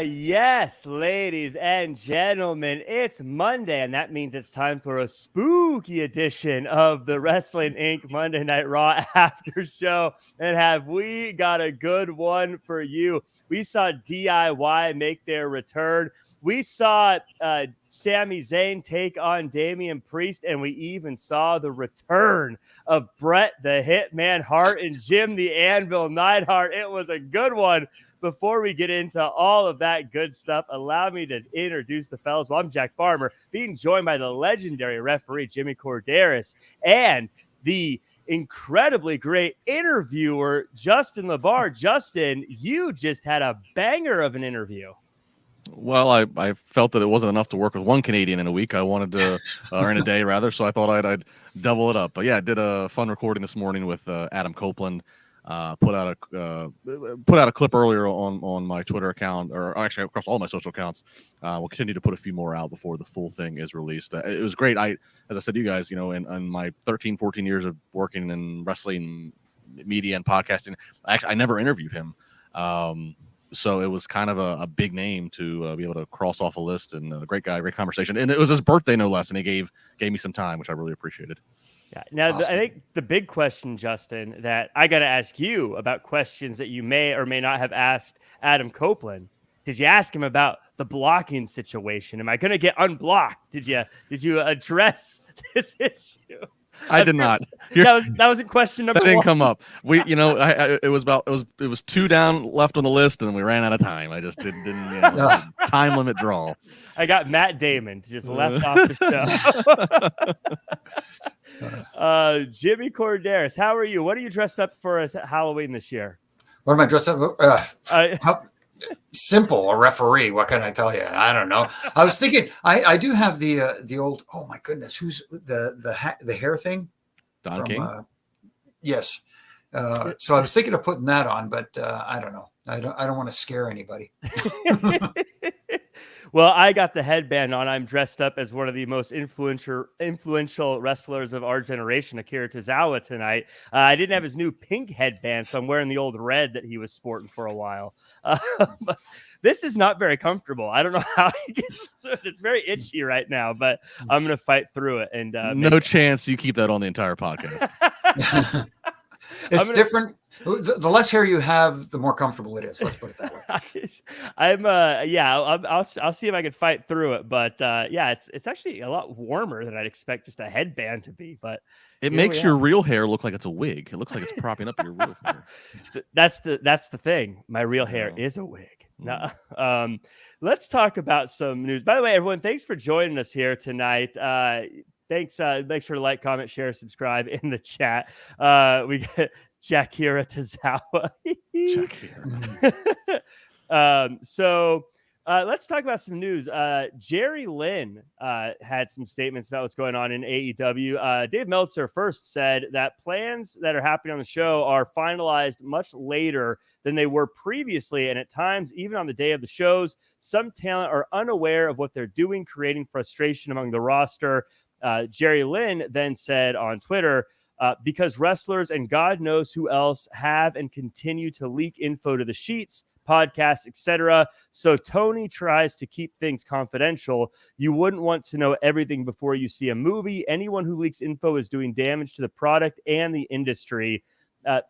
Yes, ladies and gentlemen, it's Monday, and that means it's time for a spooky edition of the Wrestling Inc. Monday Night Raw After Show. And have we got a good one for you? We saw DIY make their return. We saw Sami Zayn take on Damian Priest, and we even saw the return of Bret the Hitman Hart and Jim the Anvil Neidhart. It was a good one. Before we get into all of that good stuff, allow me to introduce the fellas. Well, I'm Jack Farmer, being joined by the legendary referee Jimmy Korderas and the incredibly great interviewer Justin LaBar. Justin, you just had a banger of an interview. Well, I felt that it wasn't enough to work with one Canadian in a week. I wanted to, or in a day rather, so I thought I'd double it up. But yeah, I did a fun recording this morning with Adam Copeland. Put out a clip earlier on my Twitter account, or actually across all my social accounts. We'll continue to put a few more out before the full thing is released. It was great. As I said to you guys, in my 13, 14 years of working in wrestling media and podcasting, I never interviewed him. So it was kind of a big name to be able to cross off a list, and a great guy, great conversation. And it was his birthday, no less, and he gave me some time, which I really appreciated. Yeah. Now, awesome. I think the big question, Justin, that I got to ask you about questions that you may or may not have asked Adam Copeland. Did you ask him about the blocking situation? Am I going to get unblocked? Did you address this issue? I did not. That wasn't question number one. That didn't come up. It was two down left on the list, and then we ran out of time. I just didn't time limit draw. I got Matt Damon just left off the show. Jimmy Korderas, how are you? What are you dressed up for as Halloween this year? What am I dressed up? Simple, a referee. What can I tell you? I don't know. I was thinking, I do have the old. Oh my goodness, who's the hair thing? Don King. Yes. So I was thinking of putting that on, but I don't know. I don't want to scare anybody. Well, I got the headband on. I'm dressed up as one of the most influential wrestlers of our generation, Akira Tozawa, tonight. I didn't have his new pink headband, so I'm wearing the old red that he was sporting for a while. But this is not very comfortable. I don't know how he gets through it. It's very itchy right now, but I'm going to fight through it. And no chance you keep that on the entire podcast. It's different. The less hair you have, the more comfortable it is. Let's put it that way. I'll see if I can fight through it. But it's actually a lot warmer than I'd expect just a headband to be. But it makes your real hair look like it's a wig. It looks like it's propping up your real hair. That's the thing. My real hair is a wig. No. Let's talk about some news. By the way, everyone, thanks for joining us here tonight. Thanks. Make sure to like, comment, share, subscribe in the chat. We get Jakira Tozawa. So let's talk about some news. Jerry Lynn had some statements about what's going on in AEW. Dave Meltzer first said that plans that are happening on the show are finalized much later than they were previously. And at times, even on the day of the shows, some talent are unaware of what they're doing, creating frustration among the roster. Jerry Lynn then said on Twitter, because wrestlers and God knows who else have and continue to leak info to the sheets, podcasts, etc. So Tony tries to keep things confidential. You wouldn't want to know everything before you see a movie. Anyone who leaks info is doing damage to the product and the industry.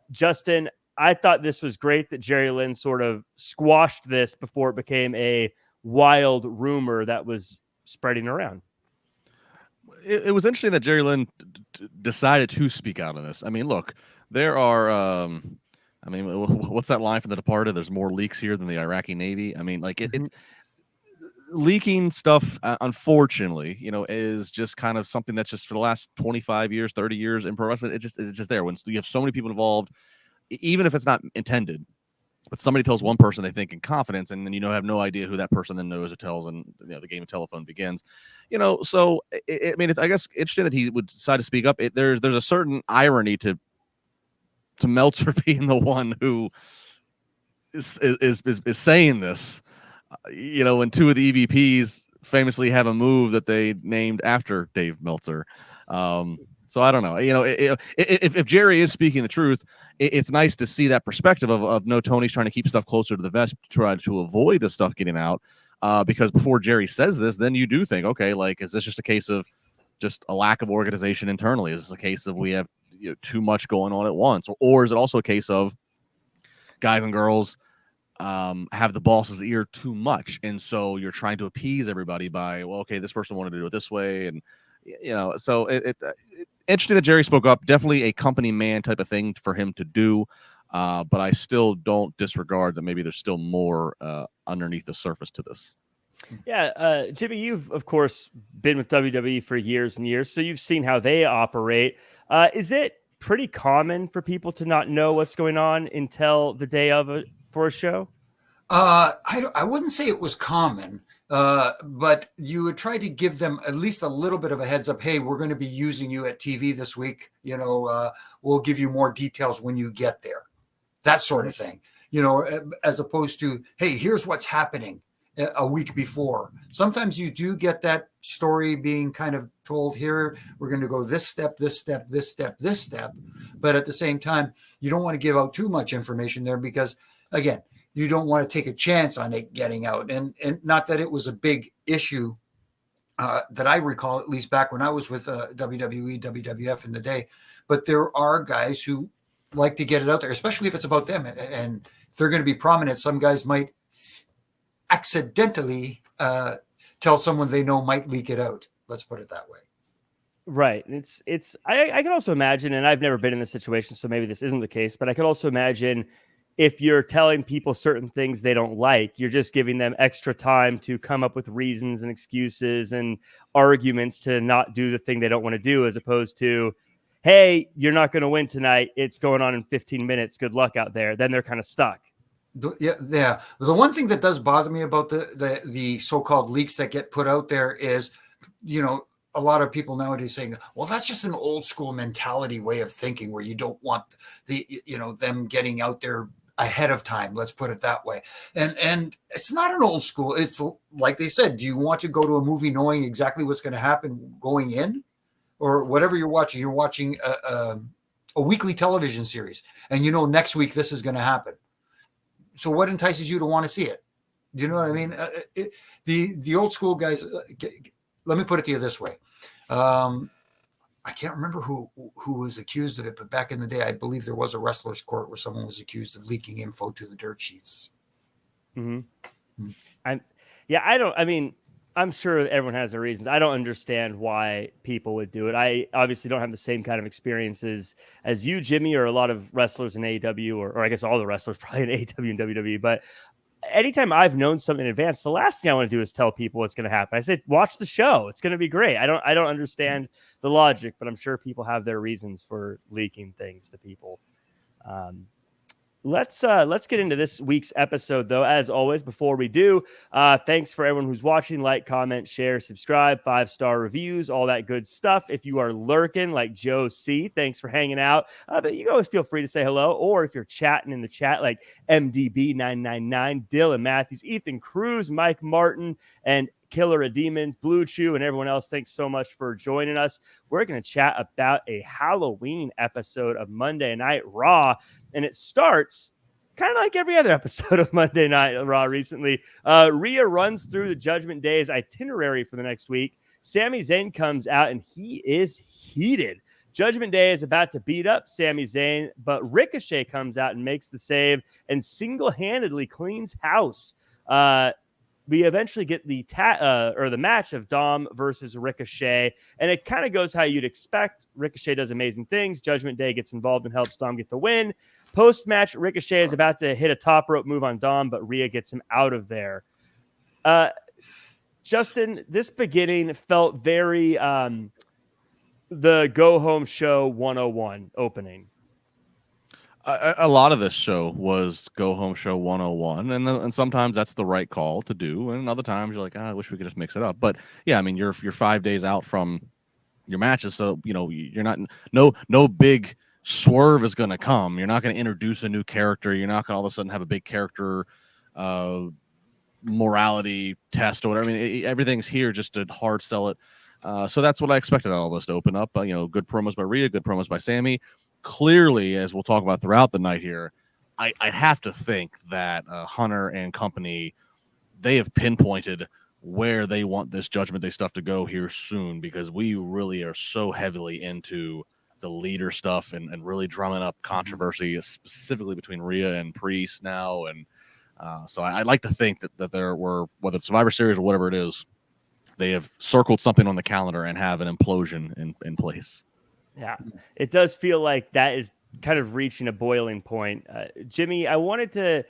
Justin, I thought this was great that Jerry Lynn sort of squashed this before it became a wild rumor that was spreading around. It was interesting that Jerry Lynn decided to speak out on this. I mean, look, there are, what's that line from The Departed? There's more leaks here than the Iraqi Navy. I mean, like it leaking stuff, unfortunately, is just kind of something that's just for the last 25 years, 30 years in pro wrestling. It's just there when you have so many people involved, even if it's not intended. But somebody tells one person they think in confidence, and then have no idea who that person then knows or tells, and the game of telephone begins. So it's I guess interesting that he would decide to speak up. There's a certain irony to Meltzer being the one who is saying this. When two of the EVPs famously have a move that they named after Dave Meltzer. So I don't know. If Jerry is speaking the truth, it's nice to see that perspective of no, Tony's trying to keep stuff closer to the vest, try to avoid the stuff getting out. Because before Jerry says this, then you do think, okay, like, is this just a case of just a lack of organization internally? Is this a case of we have too much going on at once? Or is it also a case of guys and girls have the boss's ear too much, and so you're trying to appease everybody by, well, okay, this person wanted to do it this way, and so it interesting that Jerry spoke up. Definitely a company man type of thing for him to do, but I still don't disregard that maybe there's still more underneath the surface to this. Yeah, Jimmy, you've of course been with WWE for years and years, so you've seen how they operate. Is it pretty common for people to not know what's going on until the day of for a show? I wouldn't say it was common, but you would try to give them at least a little bit of a heads up. Hey, we're going to be using you at TV this week. We'll give you more details when you get there. That sort of thing, as opposed to, hey, here's what's happening a week before. Sometimes you do get that story being kind of told here. We're going to go this step, this step, this step, this step. But at the same time, you don't want to give out too much information there because, again, you don't want to take a chance on it getting out. And not that it was a big issue that I recall, at least back when I was with WWE, WWF in the day. But there are guys who like to get it out there, especially if it's about them. And if they're going to be prominent, some guys might accidentally tell someone they know might leak it out. Let's put it that way. Right. I can also imagine, and I've never been in this situation, so maybe this isn't the case, but I could also imagine if you're telling people certain things they don't like, you're just giving them extra time to come up with reasons and excuses and arguments to not do the thing they don't want to do, as opposed to, hey, you're not going to win tonight. It's going on in 15 minutes. Good luck out there. Then they're kind of stuck. Yeah. The one thing that does bother me about the so-called leaks that get put out there is, a lot of people nowadays saying, well, that's just an old school mentality way of thinking where you don't want them getting out there ahead of time. Let's put it that way. And it's not an old school. It's like they said, do you want to go to a movie knowing exactly what's going to happen going in, or whatever you're watching? You're watching a weekly television series and next week this is going to happen. So what entices you to want to see it? Do you know what I mean? The old school guys, let me put it to you this way. I can't remember who was accused of it, but back in the day, I believe there was a wrestler's court where someone was accused of leaking info to the dirt sheets. Mm-hmm. I'm sure everyone has their reasons. I don't understand why people would do it. I obviously don't have the same kind of experiences as you, Jimmy, or a lot of wrestlers in AEW, or I guess all the wrestlers probably in AEW and WWE. But anytime I've known something in advance, the last thing I want to do is tell people what's going to happen. I say, watch the show. It's going to be great. I don't understand the logic, but I'm sure people have their reasons for leaking things to people. Let's get into this week's episode, though. As always, before we do, thanks for everyone who's watching. Like, comment, share, subscribe, 5-star reviews, all that good stuff. If you are lurking like Joe C, thanks for hanging out. But you always feel free to say hello, or if you're chatting in the chat like MDB999, Dylan Matthews, Ethan Cruz, Mike Martin, and Killer of Demons, Blue Chew, and everyone else, thanks so much for joining us. We're going to chat about a Halloween episode of Monday Night Raw, and it starts kind of like every other episode of Monday Night Raw recently. Rhea runs through the Judgment Day's itinerary for the next week. Sami Zayn comes out, and he is heated. Judgment Day is about to beat up Sami Zayn, but Ricochet comes out and makes the save and single-handedly cleans house. We eventually get the match of Dom versus Ricochet, and it kind of goes how you'd expect. Ricochet does amazing things. Judgment Day gets involved and helps Dom get the win. Post-match, Ricochet is about to hit a top rope move on Dom, but Rhea gets him out of there. Justin, this beginning felt very the Go Home Show 101 opening. A lot of this show was Go Home Show 101, and sometimes that's the right call to do, and other times you're like, I wish we could just mix it up. But yeah, I mean, you're 5 days out from your matches, so you're not no big swerve is going to come. You're not going to introduce a new character. You're not going to all of a sudden have a big character morality test or whatever. I mean, everything's here just to hard sell it. So that's what I expected all this to open up. Good promos by Rhea, good promos by Sammy. Clearly, as we'll talk about throughout the night here, I have to think that Hunter and company, they have pinpointed where they want this Judgment Day stuff to go here soon, because we really are so heavily into the leader stuff and really drumming up controversy, specifically between Rhea and Priest now. And so I'd like to think that there were, whether it's Survivor Series or whatever it is, they have circled something on the calendar and have an implosion in place. Yeah, it does feel like that is kind of reaching a boiling point. Jimmy, I wanted to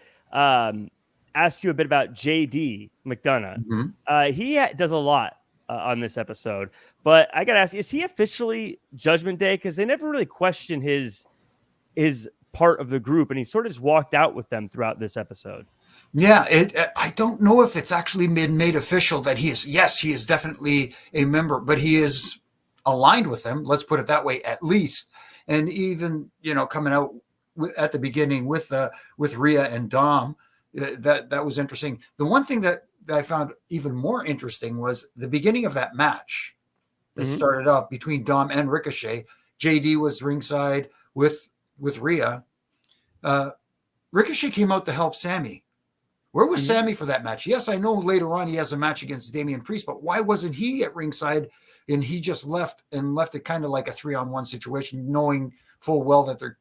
ask you a bit about JD McDonough. Mm-hmm. He does a lot on this episode, but I got to ask, is he officially Judgment Day? Because they never really questioned his part of the group, and he sort of just walked out with them throughout this episode. Yeah, I don't know if it's actually been made official that he is. Yes, he is definitely a member, but he is aligned with them. Let's put it that way, at least. And even coming out at the beginning with Rhea and Dom, that was interesting. The one thing that I found even more interesting was the beginning of that match that started off between Dom and Ricochet. JD was ringside with Rhea. Ricochet came out to help Sammy. Where was Sammy for that match? Yes, I know later on he has a match against Damian Priest, but why wasn't he at ringside? And he just left it kind of like a 3-on-1 situation, knowing full well that there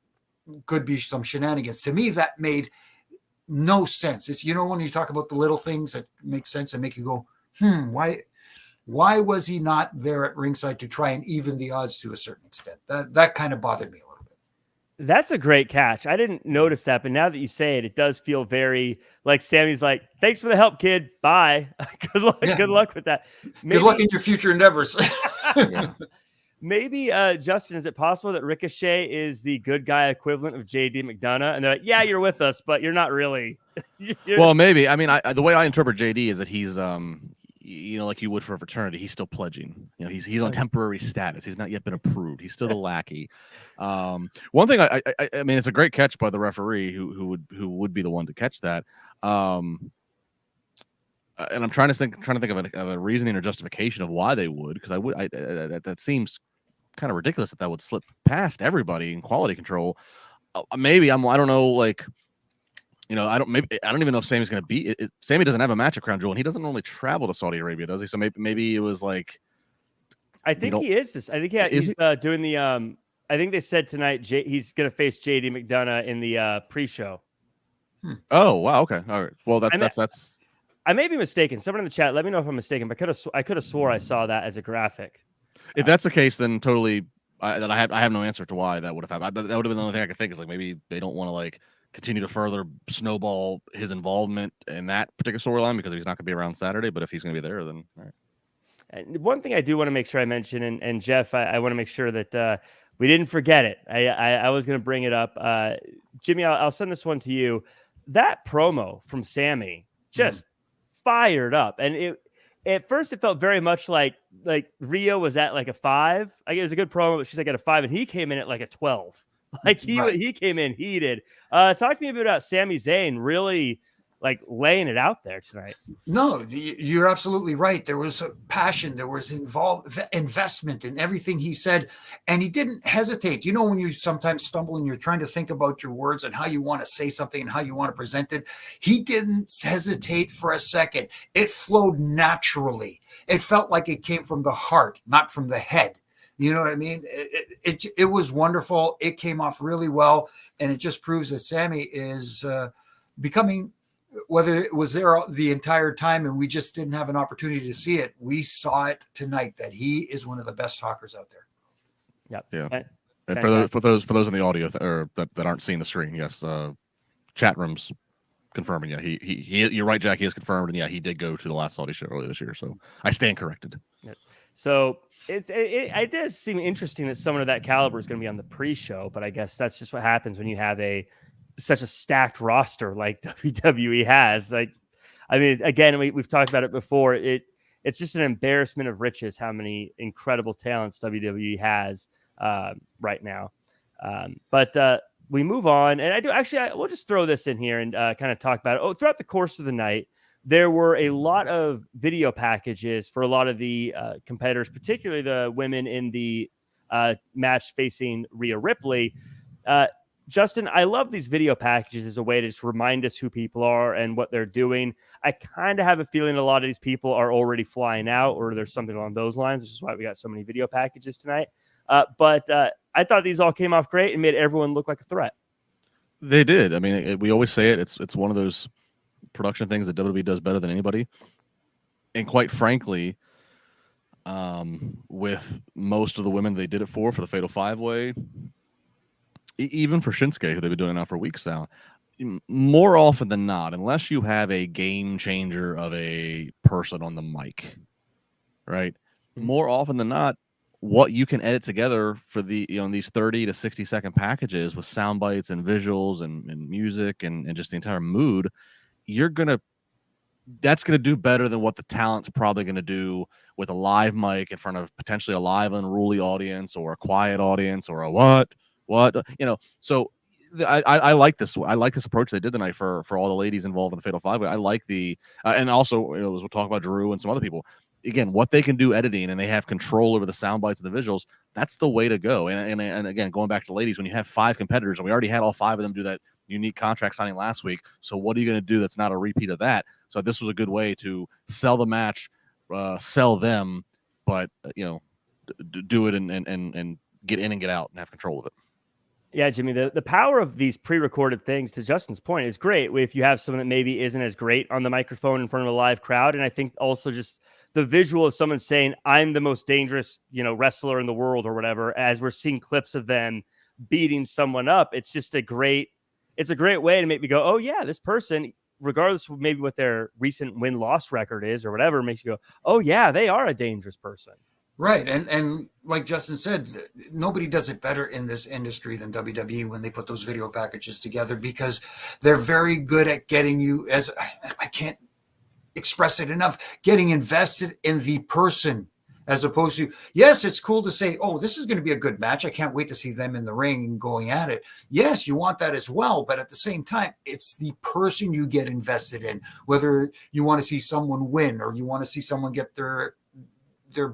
could be some shenanigans. To me, that made no sense. It's, when you talk about the little things that make sense and make you go, why was he not there at ringside to try and even the odds to a certain extent? That kind of bothered me a little bit. That's a great catch. I didn't notice that, but now that you say it, it does feel very like Sammy's like, thanks for the help, kid. Bye. Good luck. Yeah. Good luck with that. Good luck in your future endeavors. Maybe, Justin, is it possible that Ricochet is the good guy equivalent of JD McDonough? And they're like, yeah, you're with us, but you're not really. Well, maybe. I mean, the way I interpret JD is that he's, like you would for a fraternity, he's still pledging. He's on temporary status. He's not yet been approved. He's still the lackey. One thing I mean, it's a great catch by the referee who would be the one to catch that. And I'm trying to think of a reasoning or justification of why they would, because that seems kind of ridiculous that would slip past everybody in quality control. Maybe I don't know, like. I don't even know if Sammy's going to be. Sammy doesn't have a match at Crown Jewel, and he doesn't normally travel to Saudi Arabia, does he? So maybe it was like. I think he is this. I think he's doing the. I think they said tonight he's going to face JD McDonough in the pre-show. Oh wow! Okay, all right. Well, that's. I may be mistaken. Someone in the chat, let me know if I'm mistaken. But I could have swore I saw that as a graphic. If that's the case, then totally. I have no answer to why that would have happened. That would have been the only thing I could think is like maybe they don't want to like continue to further snowball his involvement in that particular storyline because he's not going to be around Saturday. But if he's going to be there, then all right. And one thing I do want to make sure I mention, and Jeff, I want to make sure that we didn't forget it. I was going to bring it up. Jimmy, I'll send this one to you. That promo from Sammy just fired up. And at first it felt very much like Rio was at like a 5. It was a good promo, but she's like at a 5, and he came in at like a 12. Like he came in heated. Talk to me a bit about Sami Zayn really like laying it out there tonight. No, you're absolutely right. There was a passion. There was investment in everything he said, and he didn't hesitate. When you sometimes stumble and you're trying to think about your words and how you want to say something and how you want to present it, he didn't hesitate for a second. It flowed naturally. It felt like it came from the heart, not from the head. You know what I mean? It was wonderful. It came off really well, and it just proves that Sammy is becoming, whether it was there the entire time and we just didn't have an opportunity to see it, we saw it tonight that he is one of the best talkers out there. Yep. Yeah. And for those in the audio or that aren't seeing the screen, yes, chat rooms confirming. Yeah, he you're right, Jack. He is confirmed, and yeah, he did go to the last Saudi show earlier this year. So I stand corrected. Yep. So it does seem interesting that someone of that caliber is going to be on the pre-show, but I guess that's just what happens when you have such a stacked roster like WWE has. Like, I mean, again, we've talked about it before. It's just an embarrassment of riches how many incredible talents WWE has right now. But we move on, and we'll just throw this in here and kind of talk about it. Throughout the course of the night, there were a lot of video packages for a lot of the competitors, particularly the women in the match facing Rhea Ripley. Justin, I love these video packages as a way to just remind us who people are and what they're doing. I kind of have a feeling a lot of these people are already flying out, or there's something along those lines, which is why we got so many video packages tonight. But I thought these all came off great and made everyone look like a threat. They did. I mean, we always say it. It's one of those production things that WWE does better than anybody. And quite frankly, with most of the women they did it for the Fatal 5-Way, even for Shinsuke, who they've been doing it now for weeks now, more often than not, unless you have a game changer of a person on the mic, right? More often than not, what you can edit together for the these 30 to 60-second packages with sound bites and visuals and music and just the entire mood, that's gonna do better than what the talent's probably gonna do with a live mic in front of potentially a live unruly audience or a quiet audience or a what. So I like this. I like this approach they did tonight for all the ladies involved in the Fatal 5-Way. I like the and also as we'll talk about Drew and some other people. Again, what they can do editing and they have control over the sound bites and the visuals. That's the way to go. And again, going back to ladies, when you have 5 competitors and we already had all 5 of them do that unique contract signing last week. So what are you going to do that's not a repeat of that? So this was a good way to sell the match, sell them, but do it and get in and get out and have control of it. Yeah, Jimmy, the power of these pre-recorded things, to Justin's point, is great if you have someone that maybe isn't as great on the microphone in front of a live crowd. And I think also just the visual of someone saying, I'm the most dangerous, wrestler in the world or whatever, as we're seeing clips of them beating someone up. It's just a great way to make me go, oh yeah, this person, regardless of maybe what their recent win-loss record is or whatever, makes you go, oh yeah, they are a dangerous person. Right. And like Justin said, nobody does it better in this industry than WWE when they put those video packages together, because they're very good at getting you, as I can't express it enough, getting invested in the person, as opposed to, yes, it's cool to say, oh, this is going to be a good match. I can't wait to see them in the ring going at it. Yes, you want that as well. But at the same time, it's the person you get invested in, whether you want to see someone win or you want to see someone get their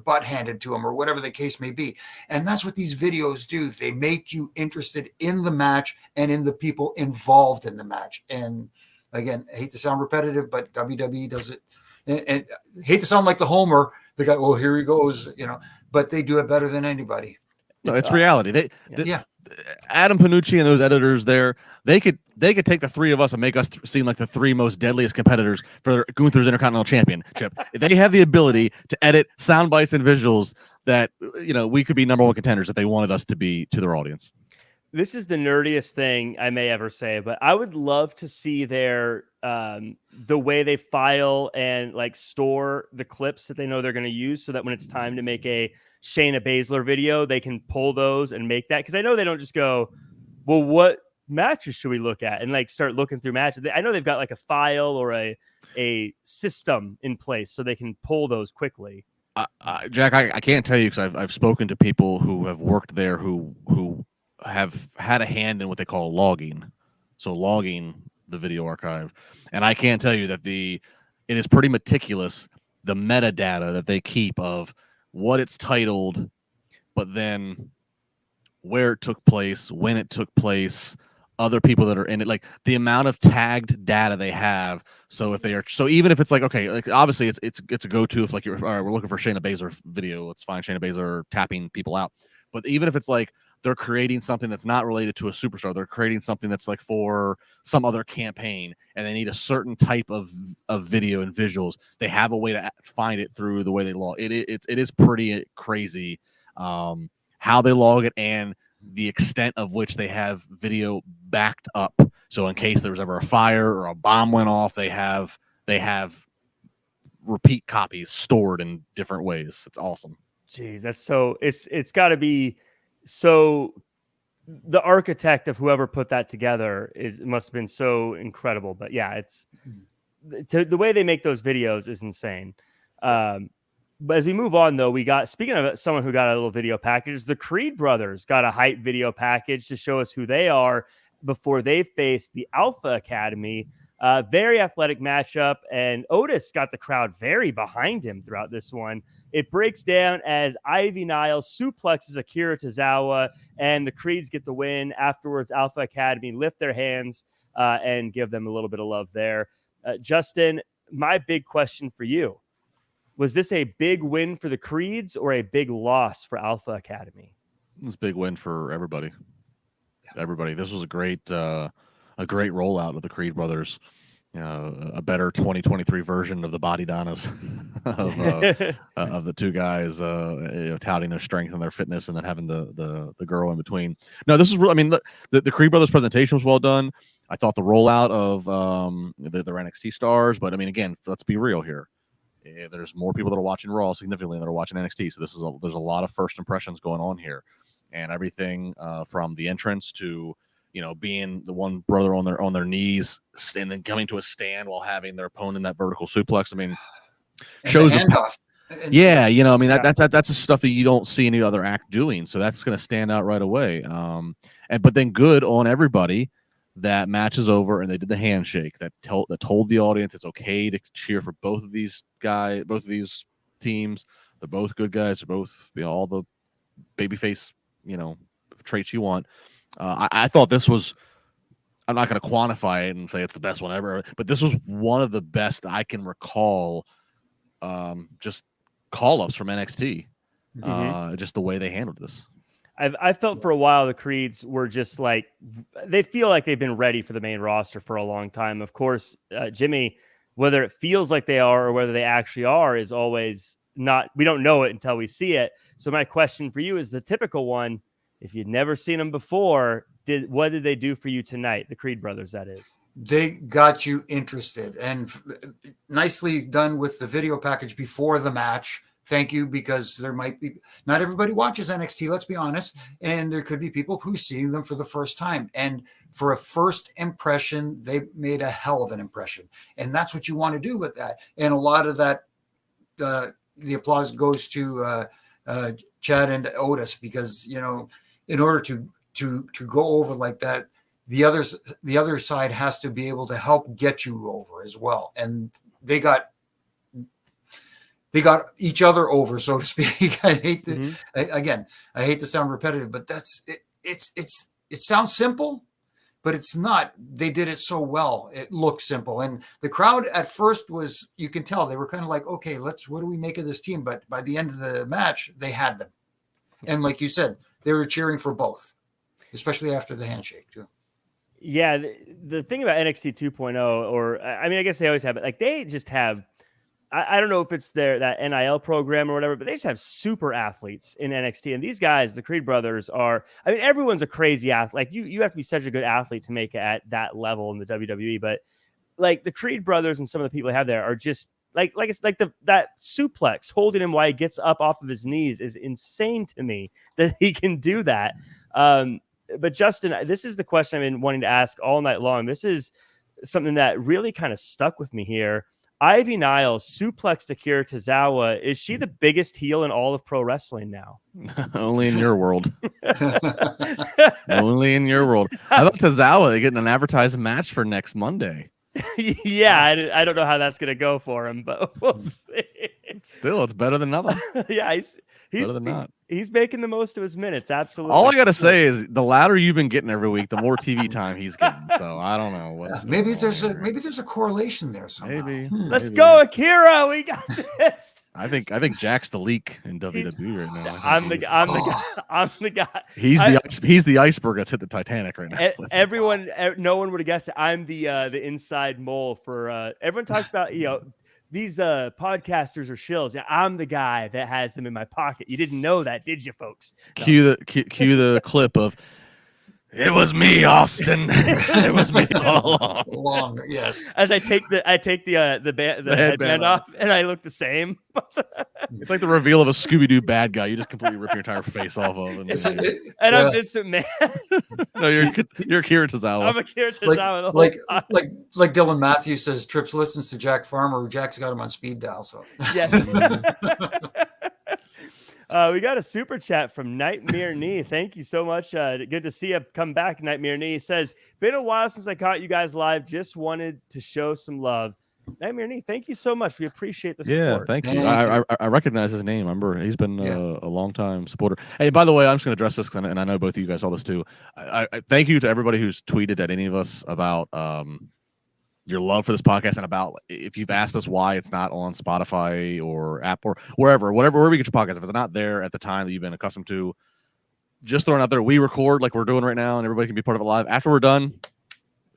butt handed to them or whatever the case may be. And that's what these videos do. They make you interested in the match and in the people involved in the match. And again, I hate to sound repetitive, but WWE does it. And hate to sound like the Homer, the guy, well, here he goes, but they do it better than anybody. No, it's reality. Yeah. Adam Panucci and those editors there, they could take the 3 of us and make us seem like the 3 most deadliest competitors for Gunther's Intercontinental Championship. They have the ability to edit sound bites and visuals that we could be number 1 contenders if they wanted us to be to their audience. This is the nerdiest thing I may ever say, but I would love to see their the way they file and store the clips that they know they're going to use, so that when it's time to make a Shayna Baszler video, they can pull those and make that. Because I know they don't just go, well, what matches should we look at, and start looking through matches. I know they've got a file or a system in place so they can pull those quickly. Jack, I can't tell you, because I've spoken to people who have worked there who have had a hand in what they call logging. So logging the video archive. And I can't tell you that it is pretty meticulous, the metadata that they keep of what it's titled, but then where it took place, when it took place, other people that are in it, the amount of tagged data they have. So even if it's obviously it's a go-to if you're, all right, we're looking for Shayna Baszler video, let's find Shayna Baszler tapping people out. But even if it's they're creating something that's not related to a superstar, they're creating something that's for some other campaign, and they need a certain type of video and visuals, they have a way to find it through the way they log. It is pretty crazy how they log it and the extent of which they have video backed up. So in case there was ever a fire or a bomb went off, they have repeat copies stored in different ways. It's awesome. Jeez, that's so it's got to be. So the architect of whoever put that together must have been so incredible. But yeah, the way they make those videos is insane. But as we move on, though, speaking of someone who got a little video package, the Creed brothers got a hype video package to show us who they are before they face the Alpha Academy. Very athletic matchup, and Otis got the crowd very behind him throughout this one. It breaks down as Ivy Niles suplexes Akira Tozawa, and the Creeds get the win. Afterwards, Alpha Academy lift their hands and give them a little bit of love there. Justin, my big question for you. Was this a big win for the Creeds or a big loss for Alpha Academy? It was a big win for everybody. Everybody. This was a great rollout of the Creed brothers. A better 2023 version of the Body Donnas of the two guys, touting their strength and their fitness, and then having the girl in between. No, this is real. I mean, the Creed brothers presentation was well done. I thought the rollout of their NXT stars, but I mean, again, let's be real here. There's more people that are watching Raw significantly than are watching NXT. So there's a lot of first impressions going on here, and everything from the entrance to being the one brother on their knees and then coming to a stand while having their opponent in that vertical suplex. I mean, shows handoff. Yeah, I mean that's the stuff that you don't see any other act doing. So that's going to stand out right away. But then good on everybody. That match is over, and they did the handshake that told the audience it's okay to cheer for both of these teams. They're both good guys. They're both all the babyface traits you want. I thought this was. I'm not going to quantify it and say it's the best one ever, but this was one of the best I can recall. Just call-ups from NXT. Just the way they handled this. I felt for a while the Creeds were just like, they feel like they've been ready for the main roster for a long time. Of course, Jimmy, whether it feels like they are or whether they actually are is always not, we don't know it until we see it. So my question for you is the typical one. If you'd never seen them before, what did they do for you tonight? The Creed brothers, that is. They got you interested, and nicely done with the video package before the match. Thank you, because there might be, not everybody watches NXT, let's be honest, and there could be people who see them for the first time. And for a first impression, they made a hell of an impression. And that's what you want to do with that. And a lot of that, the applause goes to Chad and Otis, because, in order to go over like that, the other side has to be able to help get you over as well. And they got each other over, so to speak. I hate to, I hate to sound repetitive, but that's it. It sounds simple, but it's not. They did it so well. It looked simple. And the crowd at first was, you can tell they were kind of like, okay, what do we make of this team? But by the end of the match, they had them. And like you said, they were cheering for both, especially after the handshake too. Yeah. The thing about NXT 2.0, or I mean, I guess they always have it. Like they just have, I don't know if it's that NIL program or whatever, but they just have super athletes in NXT. And these guys, the Creed brothers are, I mean, everyone's a crazy athlete. Like you have to be such a good athlete to make it at that level in the WWE. But like the Creed brothers and some of the people they have there are just like it's like that suplex holding him while he gets up off of his knees is insane to me that he can do that. But Justin, this is the question I've been wanting to ask all night long. This is something that really kind of stuck with me here. Ivy Niles suplexed Akira Tozawa. Is she the biggest heel in all of pro wrestling now? Only in your world. Only in your world. How about Tozawa? They're getting an advertised match for next Monday. Yeah, I don't know how that's going to go for him, but we'll see. Still, it's better than nothing. Yeah, he's better than not. He's making the most of his minutes. Absolutely. All I got to say is the louder you've been getting every week, the more TV time he's getting. So I don't know what's maybe there's a correlation there somehow. Maybe. Let's go, Akira. We got this. I think Jack's the leak in WWE right now. I'm the guy. He's the iceberg that's hit the Titanic right now. No one would have guessed it. I'm the inside mole for everyone talks about, these podcasters are shills. Yeah, I'm the guy that has them in my pocket. You didn't know that, did you, folks? No. Cue the clip of "It was me, Austin." It was me all along. Yes. As I take the headband off, and I look the same. It's like the reveal of a Scooby-Doo bad guy. You just completely rip your entire face off of, and I'm Vincent Man. No, you're Akira Tozawa. I'm Akira Tozawa. Like Dylan Matthews says, Trips listens to Jack Farmer. Jack's got him on speed dial. So yes. We got a super chat from Nightmare Knee. Thank you so much. Good to see you come back, Nightmare Knee. He says, been a while since I caught you guys live. Just wanted to show some love. Nightmare Knee, thank you so much. We appreciate the support. Yeah, thank you. I recognize his name. I remember he's been a long time supporter. Hey, by the way, I'm just going to address this, and I know both of you guys saw this too. I thank you to everybody who's tweeted at any of us about your love for this podcast, and about if you've asked us why it's not on Spotify or app or wherever you get your podcast. If it's not there at the time that you've been accustomed to, just throwing it out there. We record like we're doing right now, and everybody can be part of it live. After we're done,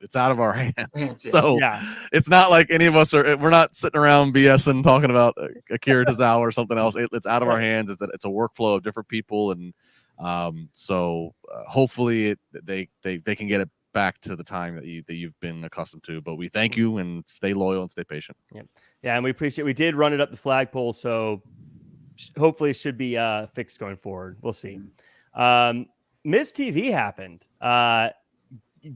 it's out of our hands. So it's not like any of us we're not sitting around BSing talking about Akira Tozawa or something else. It's out of our hands. It's a workflow of different people, and so hopefully they can get it back to the time that you've been accustomed to. But we thank you, and stay loyal and stay patient. Yeah, and we appreciate. We did run it up the flagpole, so hopefully it should be fixed going forward. We'll see. Miz TV happened.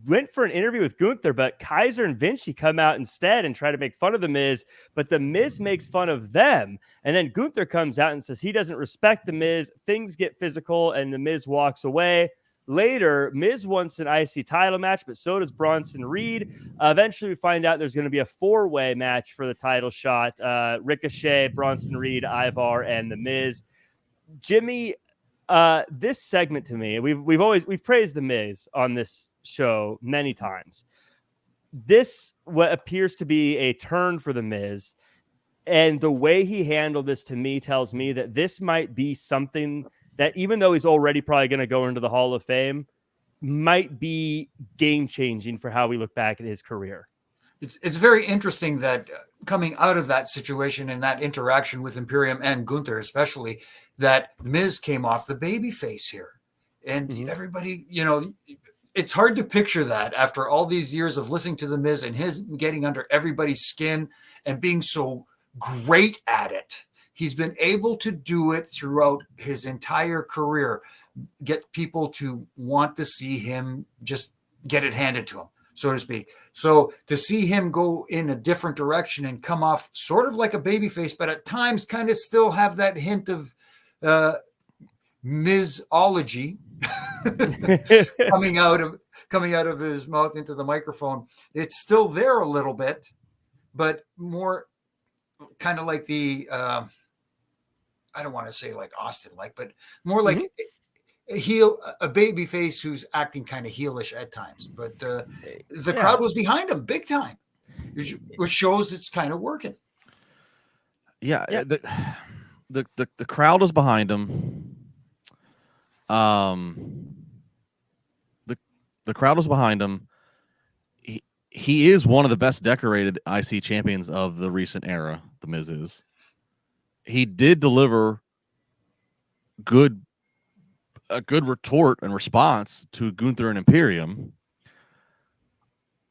Went for an interview with Gunther, but Kaiser and Vinci come out instead and try to make fun of the Miz, but the Miz makes fun of them. And then Gunther comes out and says he doesn't respect the Miz. Things get physical, and the Miz walks away. Later, Miz wants an IC title match, but so does Bronson Reed. Eventually, we find out there's going to be a 4-way match for the title shot. Ricochet, Bronson Reed, Ivar, and the Miz. Jimmy, this segment to me, we've praised the Miz on this show many times. This what appears to be a turn for the Miz, and the way he handled this to me tells me that this might be something that, even though he's already probably going to go into the Hall of Fame, might be game changing for how we look back at his career. It's very interesting that coming out of that situation and that interaction with Imperium and Gunther, especially, that Miz came off the babyface here. And everybody, it's hard to picture that after all these years of listening to the Miz and his getting under everybody's skin and being so great at it. He's been able to do it throughout his entire career, get people to want to see him just get it handed to him, so to speak. So to see him go in a different direction and come off sort of like a babyface, but at times kind of still have that hint of Mizology coming out of his mouth into the microphone. It's still there a little bit, but more kind of like the I don't want to say like Austin like, but more like a baby face who's acting kind of heelish at times. But the crowd was behind him big time, which shows it's kind of working. Yeah. The crowd is behind him. The crowd was behind him. He is one of the best decorated IC champions of the recent era. The Miz is. He did deliver a good retort and response to Gunther and Imperium.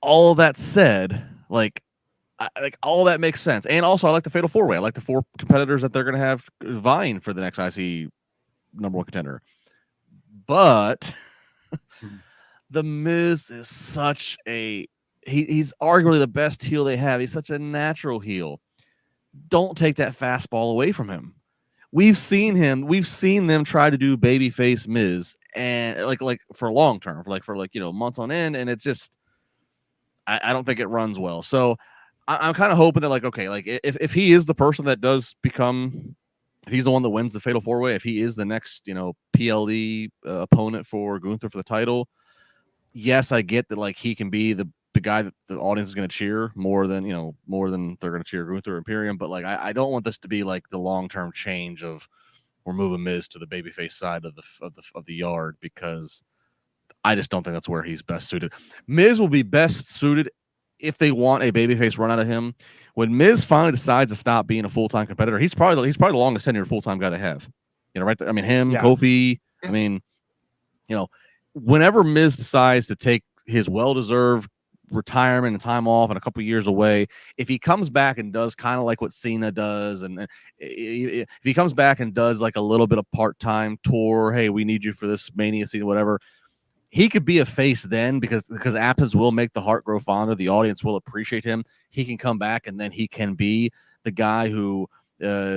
All that said, all that makes sense. And also, I like the Fatal 4-Way. I like the 4 competitors that they're going to have vying for the next IC #1 contender. But the Miz is such he's arguably the best heel they have. He's such a natural heel. Don't take that fastball away from him. We've seen them try to do babyface Miz, and like for long term, for months on end, and it's just I don't think it runs well. So I'm kind of hoping that if he is the person that does become, if he's the one that wins the Fatal 4-Way, if he is the next PLE opponent for Gunther for the title, yes, I get that he can be the guy that the audience is going to cheer more than they're going to cheer Gunther or Imperium. But I don't want this to be the long-term change of we're moving Miz to the babyface side of the yard, because I just don't think that's where he's best suited. Miz will be best suited if they want a babyface run out of him. When Miz finally decides to stop being a full-time competitor, he's probably the longest tenured full-time guy they have. Right there. I mean, him, Kofi. I mean, whenever Miz decides to take his well-deserved retirement and time off and a couple years away, if he comes back and does kind of like what Cena does, and if he comes back and does a little bit of part-time tour, hey, we need you for this Mania season, whatever, he could be a face then, because absence will make the heart grow fonder. The audience will appreciate him. He can come back, and then he can be the guy who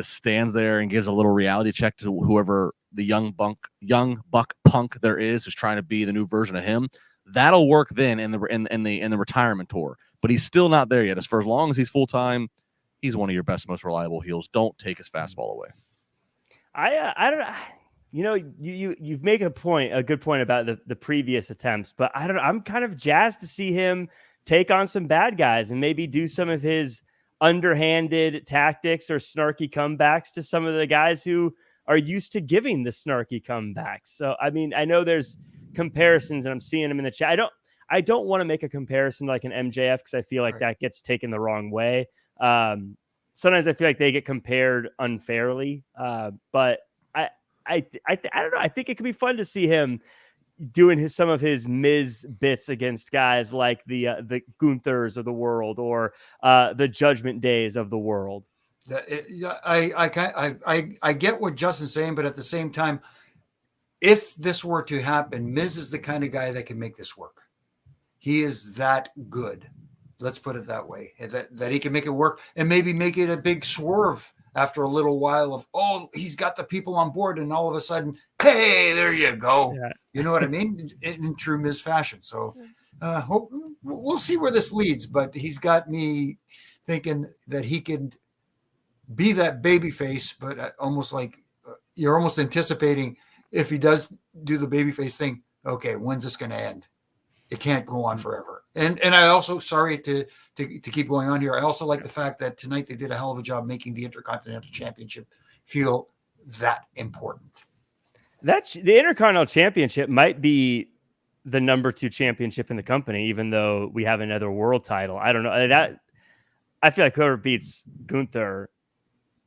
stands there and gives a little reality check to whoever the young buck punk there is who's trying to be the new version of him. That'll work then in the retirement tour, but he's still not there yet. As long as he's full time, he's one of your best, most reliable heels. Don't take his fastball away. I don't know. You know, you've made a good point about the previous attempts, but I don't know. I'm kind of jazzed to see him take on some bad guys and maybe do some of his underhanded tactics or snarky comebacks to some of the guys who are used to giving the snarky comebacks. So, I mean, I know there's comparisons and I'm seeing them in the chat. I don't want to make a comparison like an MJF because I feel like that gets taken the wrong way. Sometimes I feel like they get compared unfairly, but I don't know. I think it could be fun to see him doing some of his Miz bits against guys like the Gunthers of the world or the Judgment Days of the world. I get what Justin's saying, but at the same time, if this were to happen, Miz is the kind of guy that can make this work. He is that good. Let's put it that way. That he can make it work and maybe make it a big swerve after a little while of, oh, he's got the people on board, and all of a sudden, hey, there you go. Yeah. You know what I mean? In true Miz fashion. So we'll see where this leads, but he's got me thinking that he can be that baby face, but almost like you're almost anticipating if he does do the baby face thing, okay, when's this going to end? It can't go on forever. And I also, sorry to keep going on here, I also like the fact that tonight they did a hell of a job making the Intercontinental Championship feel that important. That's the Intercontinental Championship might be the number 2 championship in the company, even though we have another world title. I don't know that. I feel like whoever beats Gunther,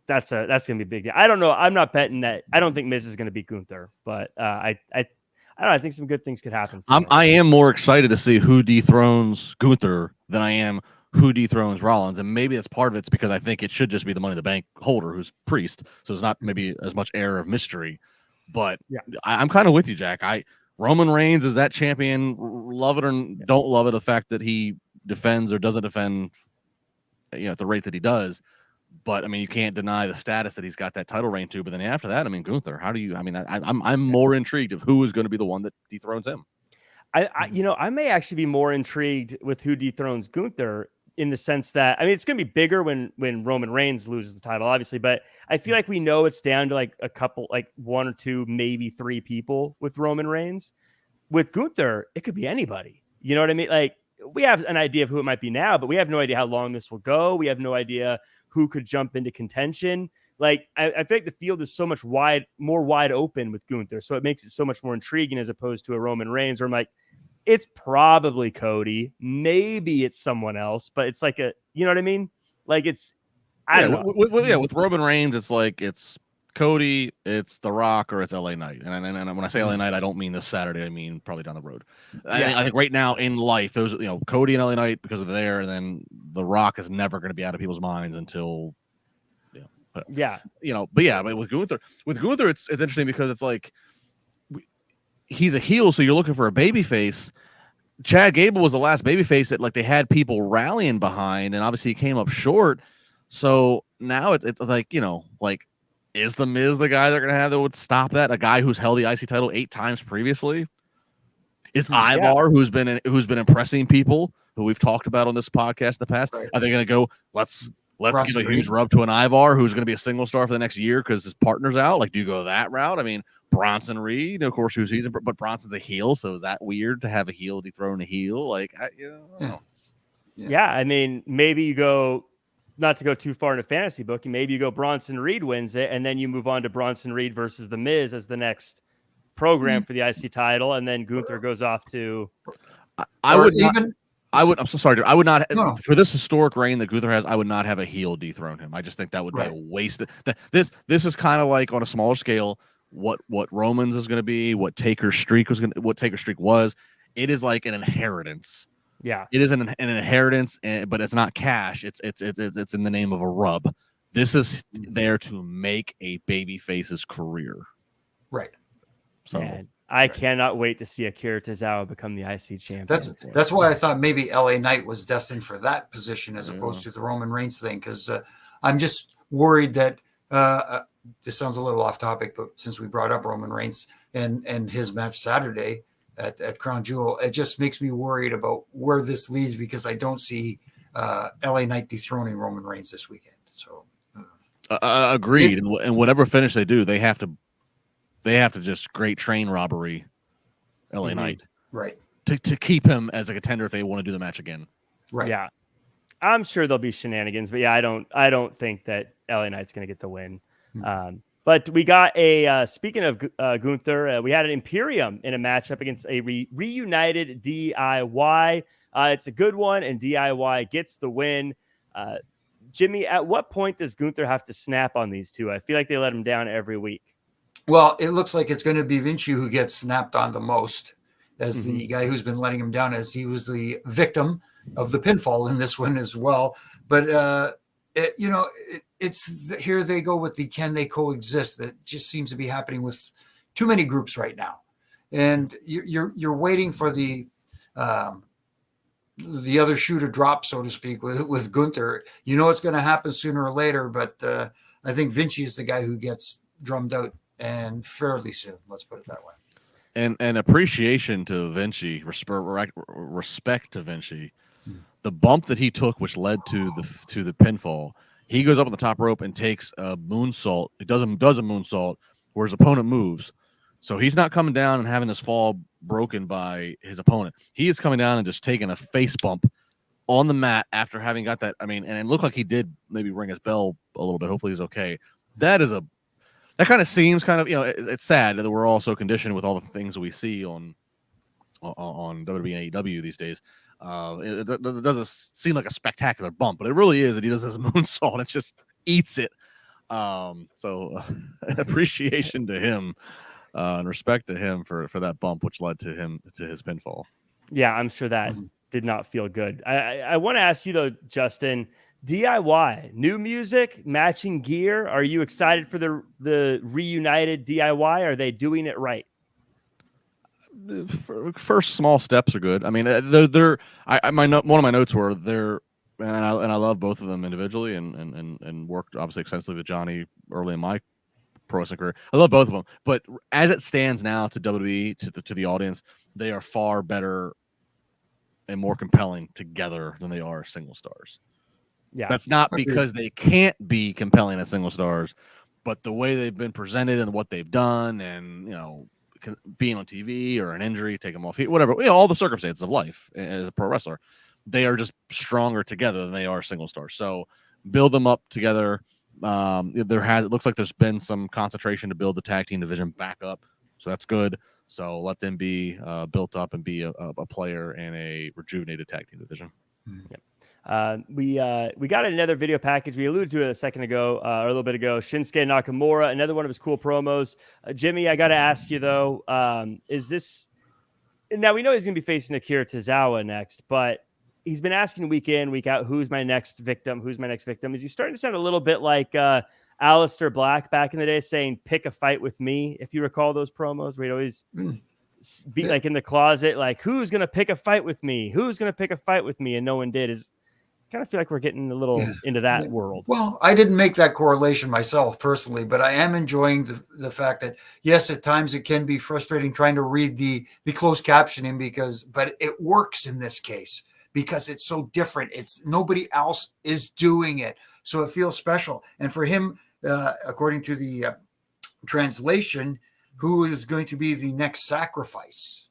that's going to be a big deal. I don't know. I'm not betting that. I don't think Miz is going to beat Gunther, but I don't know. I think some good things could happen. I am more excited to see who dethrones Gunther than I am who dethrones Rollins. And maybe that's part of it's because I think it should just be the Money in the Bank holder who's Priest. So there's not maybe as much air of mystery. But yeah, I'm kind of with you, Jack. Roman Reigns is that champion. Love it or don't love it, the fact that he defends or doesn't defend, at the rate that he does. But I mean, you can't deny the status that he's got that title reign to. But then after that, I mean, Gunther, how do you? I mean, I'm more intrigued of who is going to be the one that dethrones him. I may actually be more intrigued with who dethrones Gunther in the sense that, I mean, it's going to be bigger when Roman Reigns loses the title, obviously. But I feel like we know it's down to like a couple, like 1 or 2, maybe 3 people with Roman Reigns. With Gunther, it could be anybody. You know what I mean? Like, we have an idea of who it might be now, but we have no idea how long this will go. We have no idea who could jump into contention. Like, I think the field is so much more wide open with Gunther. So it makes it so much more intriguing as opposed to a Roman Reigns where I'm like, it's probably Cody. Maybe it's someone else, but it's like you know what I mean? Like I don't know. With Roman Reigns, it's like, it's Cody, it's The Rock, or it's LA Knight. And when I say LA Knight, I don't mean this Saturday. I mean probably down the road. I think right now in life, those, Cody and LA Knight because of there, and then The Rock is never going to be out of people's minds until, But with Gunther, it's interesting because it's like he's a heel, so you're looking for a baby face. Chad Gable was the last baby face that like they had people rallying behind, and obviously he came up short. So now it's like, is the Miz the guy they're going to have that would stop that? A guy who's held the IC title 8 times previously? Is Ivar, who's been impressing people, who we've talked about on this podcast in the past, are they going to go, let's give a huge rub to an Ivar who's going to be a single star for the next year because his partner's out? Like, do you go that route? I mean, Bronson Reed, of course, who's season, but Bronson's a heel, so is that weird to have a heel dethrone a heel? Like, I don't know. Yeah, I mean, maybe you go, not to go too far into fantasy booking, maybe you go Bronson Reed wins it, and then you move on to Bronson Reed versus The Miz as the next program for the IC title, and then Gunther goes off to. I'm so sorry, dude. I would not for this historic reign that Gunther has. I would not have a heel dethrone him. I just think that would be a waste. This is kind of like on a smaller scale what Roman's is going to be, what Taker's streak was. It is like an inheritance. Yeah, it is an inheritance, but it's not cash. It's in the name of a rub. This is there to make a babyface's career. Right. So. Man, I cannot wait to see Akira Tozawa become the IC champion. That's why I thought maybe LA Knight was destined for that position as opposed to the Roman Reigns thing, because I'm just worried that This sounds a little off topic, but since we brought up Roman Reigns and his match Saturday at Crown Jewel, it just makes me worried about where this leads, because I don't see LA Knight dethroning Roman Reigns this weekend. So agreed. And whatever finish they do, they have to just great train robbery LA Knight, right, to keep him as a contender if they want to do the match again. right. Yeah, I'm sure there'll be shenanigans, but yeah, I don't think that LA Knight's going to get the win. But we got a speaking of Gunther, we had an Imperium in a matchup against a reunited DIY. It's a good one, and DIY gets the win. Jimmy, at what point does Gunther have to snap on these two? I feel like they let him down every week. Well, it looks like it's going to be Vinci who gets snapped on the most, as the guy who's been letting him down, as he was the victim of the pinfall in this one as well. But it's here they go with the can they coexist. That just seems to be happening with too many groups right now, and you're waiting for the other shoe to drop, so to speak, with Gunther. You know it's going to happen sooner or later, but I think Vinci is the guy who gets drummed out, and fairly soon. Let's put it that way. And appreciation to Vinci, respect to Vinci. The bump that he took, which led to the pinfall, he goes up on the top rope and takes a moonsault. He does a moonsault where his opponent moves. So he's not coming down and having his fall broken by his opponent. He is coming down and just taking a face bump on the mat after having got that. I mean, and it looked like he did maybe ring his bell a little bit. Hopefully he's okay. That kind of seems kind of, it's sad that we're all so conditioned with all the things that we see on WWE and AEW these days. It doesn't seem like a spectacular bump, but it really is. And he does this moonsault and it just eats it. So appreciation to him and respect to him for that bump, which led to his pinfall. Yeah, I'm sure that did not feel good. I want to ask you though, Justin, DIY, new music, matching gear. Are you excited for the reunited DIY? Are they doing it right? First small steps are good. I mean, one of my notes were they're, and I love both of them individually, and worked obviously extensively with Johnny early in my pro wrestling career. I love both of them, but as it stands now to WWE, to the audience, they are far better and more compelling together than they are single stars. Yeah, that's not because they can't be compelling as single stars, but the way they've been presented and what they've done, and being on TV or an injury, take them off, whatever, all the circumstances of life as a pro wrestler, they are just stronger together than they are single stars. So build them up together. It looks like there's been some concentration to build the tag team division back up, so that's good. So let them be built up and be a player in a rejuvenated tag team division. Yep. We got another video package. We alluded to it a second ago, or a little bit ago. Shinsuke Nakamura, another one of his cool promos. Jimmy, I got to ask you though, is this now? We know he's going to be facing Akira Tozawa next, but he's been asking week in, week out, who's my next victim? Who's my next victim? Is he starting to sound a little bit like Aleister Black back in the day, saying "pick a fight with me"? If you recall those promos, where he'd always be like in the closet, like "who's going to pick a fight with me? Who's going to pick a fight with me?" And no one did. Kind of feel like we're getting a little into that world. Well, I didn't make that correlation myself personally, but I am enjoying the fact that, yes, at times it can be frustrating trying to read the closed captioning but it works in this case because it's so different. It's nobody else is doing it. So it feels special. And for him, according to the translation, who is going to be the next sacrifice?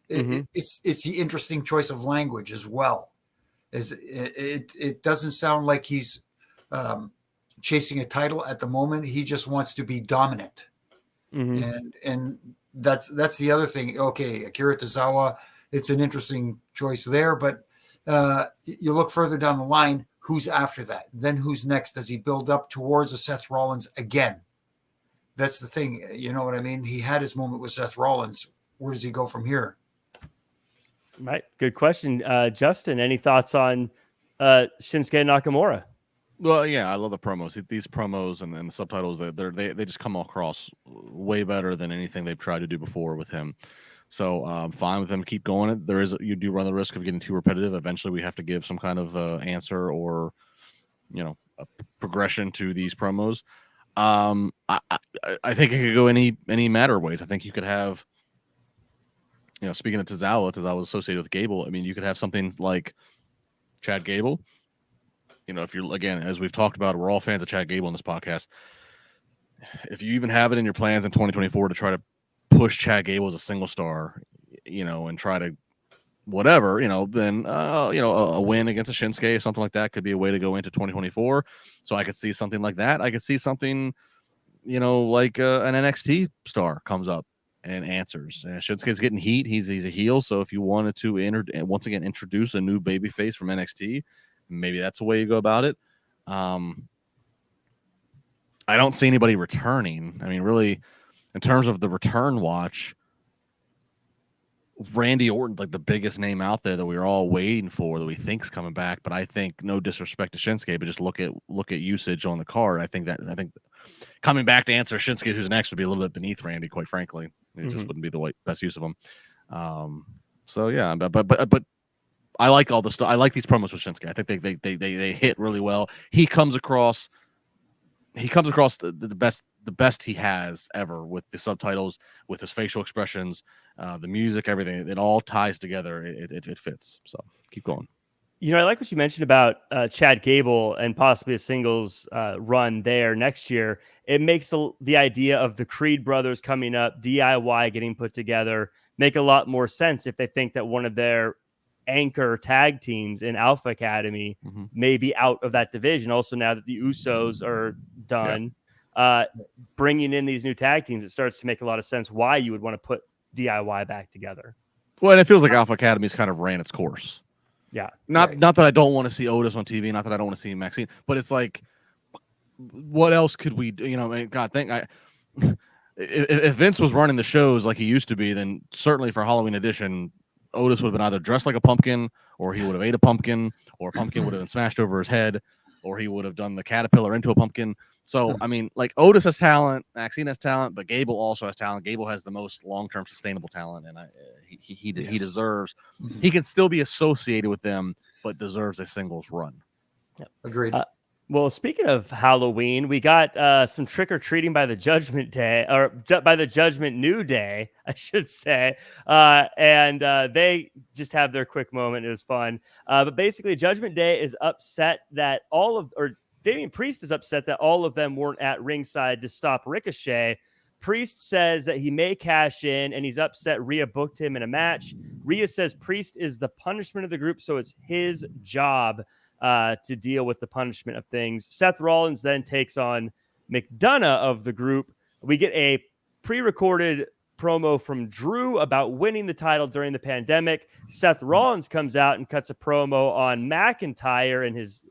It's the interesting choice of language as well. It doesn't sound like he's chasing a title at the moment. He just wants to be dominant, and that's the other thing. Okay, Akira Tozawa, it's an interesting choice there, but you look further down the line, who's after that? Then who's next? Does he build up towards a Seth Rollins again? That's the thing. You know what I mean? He had his moment with Seth Rollins. Where does he go from here? Right. Good question. Justin, any thoughts on Shinsuke Nakamura? Well, yeah, I love the promos. These promos and the subtitles, they just come across way better than anything they've tried to do before with him. So fine with him. Keep going. You do run the risk of getting too repetitive. Eventually we have to give some kind of answer or, a progression to these promos. I think it could go any matter of ways. I think you could have, speaking of Tozawa was associated with Gable. I mean, you could have something like Chad Gable. If you're, again, as we've talked about, we're all fans of Chad Gable in this podcast. If you even have it in your plans in 2024 to try to push Chad Gable as a single star, and try to whatever, then, a win against a Shinsuke or something like that could be a way to go into 2024. So I could see something like that. I could see something, like an NXT star comes up and answers. Shinsuke's getting heat. He's a heel. So if you wanted to once again introduce a new babyface from NXT, maybe that's the way you go about it. I don't see anybody returning. I mean, really, in terms of the return watch, Randy Orton's like the biggest name out there that we were all waiting for, that we think's coming back. But I think, no disrespect to Shinsuke, but just look at usage on the card. I think coming back to answer Shinsuke who's next would be a little bit beneath Randy, quite frankly. It just wouldn't be the best use of him. So yeah, but I like all the stuff. I like these promos with Shinsuke. I think they hit really well. He comes across the best he has ever, with the subtitles, with his facial expressions, the music, everything. It all ties together. It fits. So keep going. I like what you mentioned about Chad Gable and possibly a singles run there next year. It makes the idea of the Creed brothers coming up, DIY getting put together, make a lot more sense if they think that one of their anchor tag teams in Alpha Academy may be out of that division. Also, now that the Usos are done, bringing in these new tag teams, it starts to make a lot of sense why you would want to put DIY back together. Well, and it feels like Alpha Academy's kind of ran its course. Yeah. Not that I don't want to see Otis on TV, not that I don't want to see Maxine, but it's like, what else could we do? If Vince was running the shows like he used to be, then certainly for Halloween edition, Otis would have been either dressed like a pumpkin, or he would have ate a pumpkin, or a pumpkin would have been smashed over his head, or he would have done the caterpillar into a pumpkin. So, I mean, like, Otis has talent, Maxine has talent, but Gable also has talent. Gable has the most long-term sustainable talent, and he deserves. He can still be associated with them, but deserves a singles run. Yeah, agreed. Well, speaking of Halloween, we got some trick-or-treating by the Judgment Day, or by the Judgment New Day, I should say. And they just have their quick moment. It was fun. But basically, Judgment Day is upset that Damian Priest is upset that all of them weren't at ringside to stop Ricochet. Priest says that he may cash in, and he's upset Rhea booked him in a match. Rhea says Priest is the punishment of the group, so it's his job to deal with the punishment of things. Seth Rollins then takes on McDonough of the group. We get a pre-recorded promo from Drew about winning the title during the pandemic. Seth Rollins comes out and cuts a promo on McIntyre and his,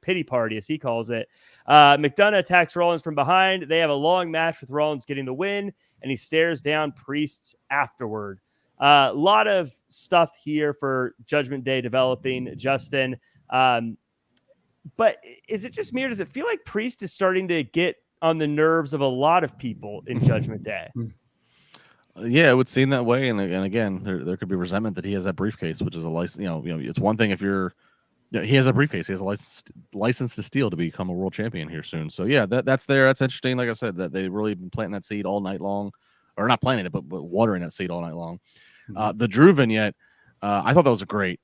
pity party, as he calls it. McDonough attacks Rollins from behind. They have a long match with Rollins getting the win, and he stares down Priest afterward. A lot of stuff here for Judgment Day developing, Justin. But is it just me, or does it feel like Priest is starting to get on the nerves of a lot of people in Judgment Day? Yeah, it would seem that way. And again, there could be resentment that he has that briefcase, which is a license. It's one thing if he has a briefcase, he has a license to steal to become a world champion here soon. So yeah, that's there. That's interesting. Like I said, that they really been planting that seed all night long, or not planting it, but watering that seed all night long. The Drew vignette, I thought that was a great.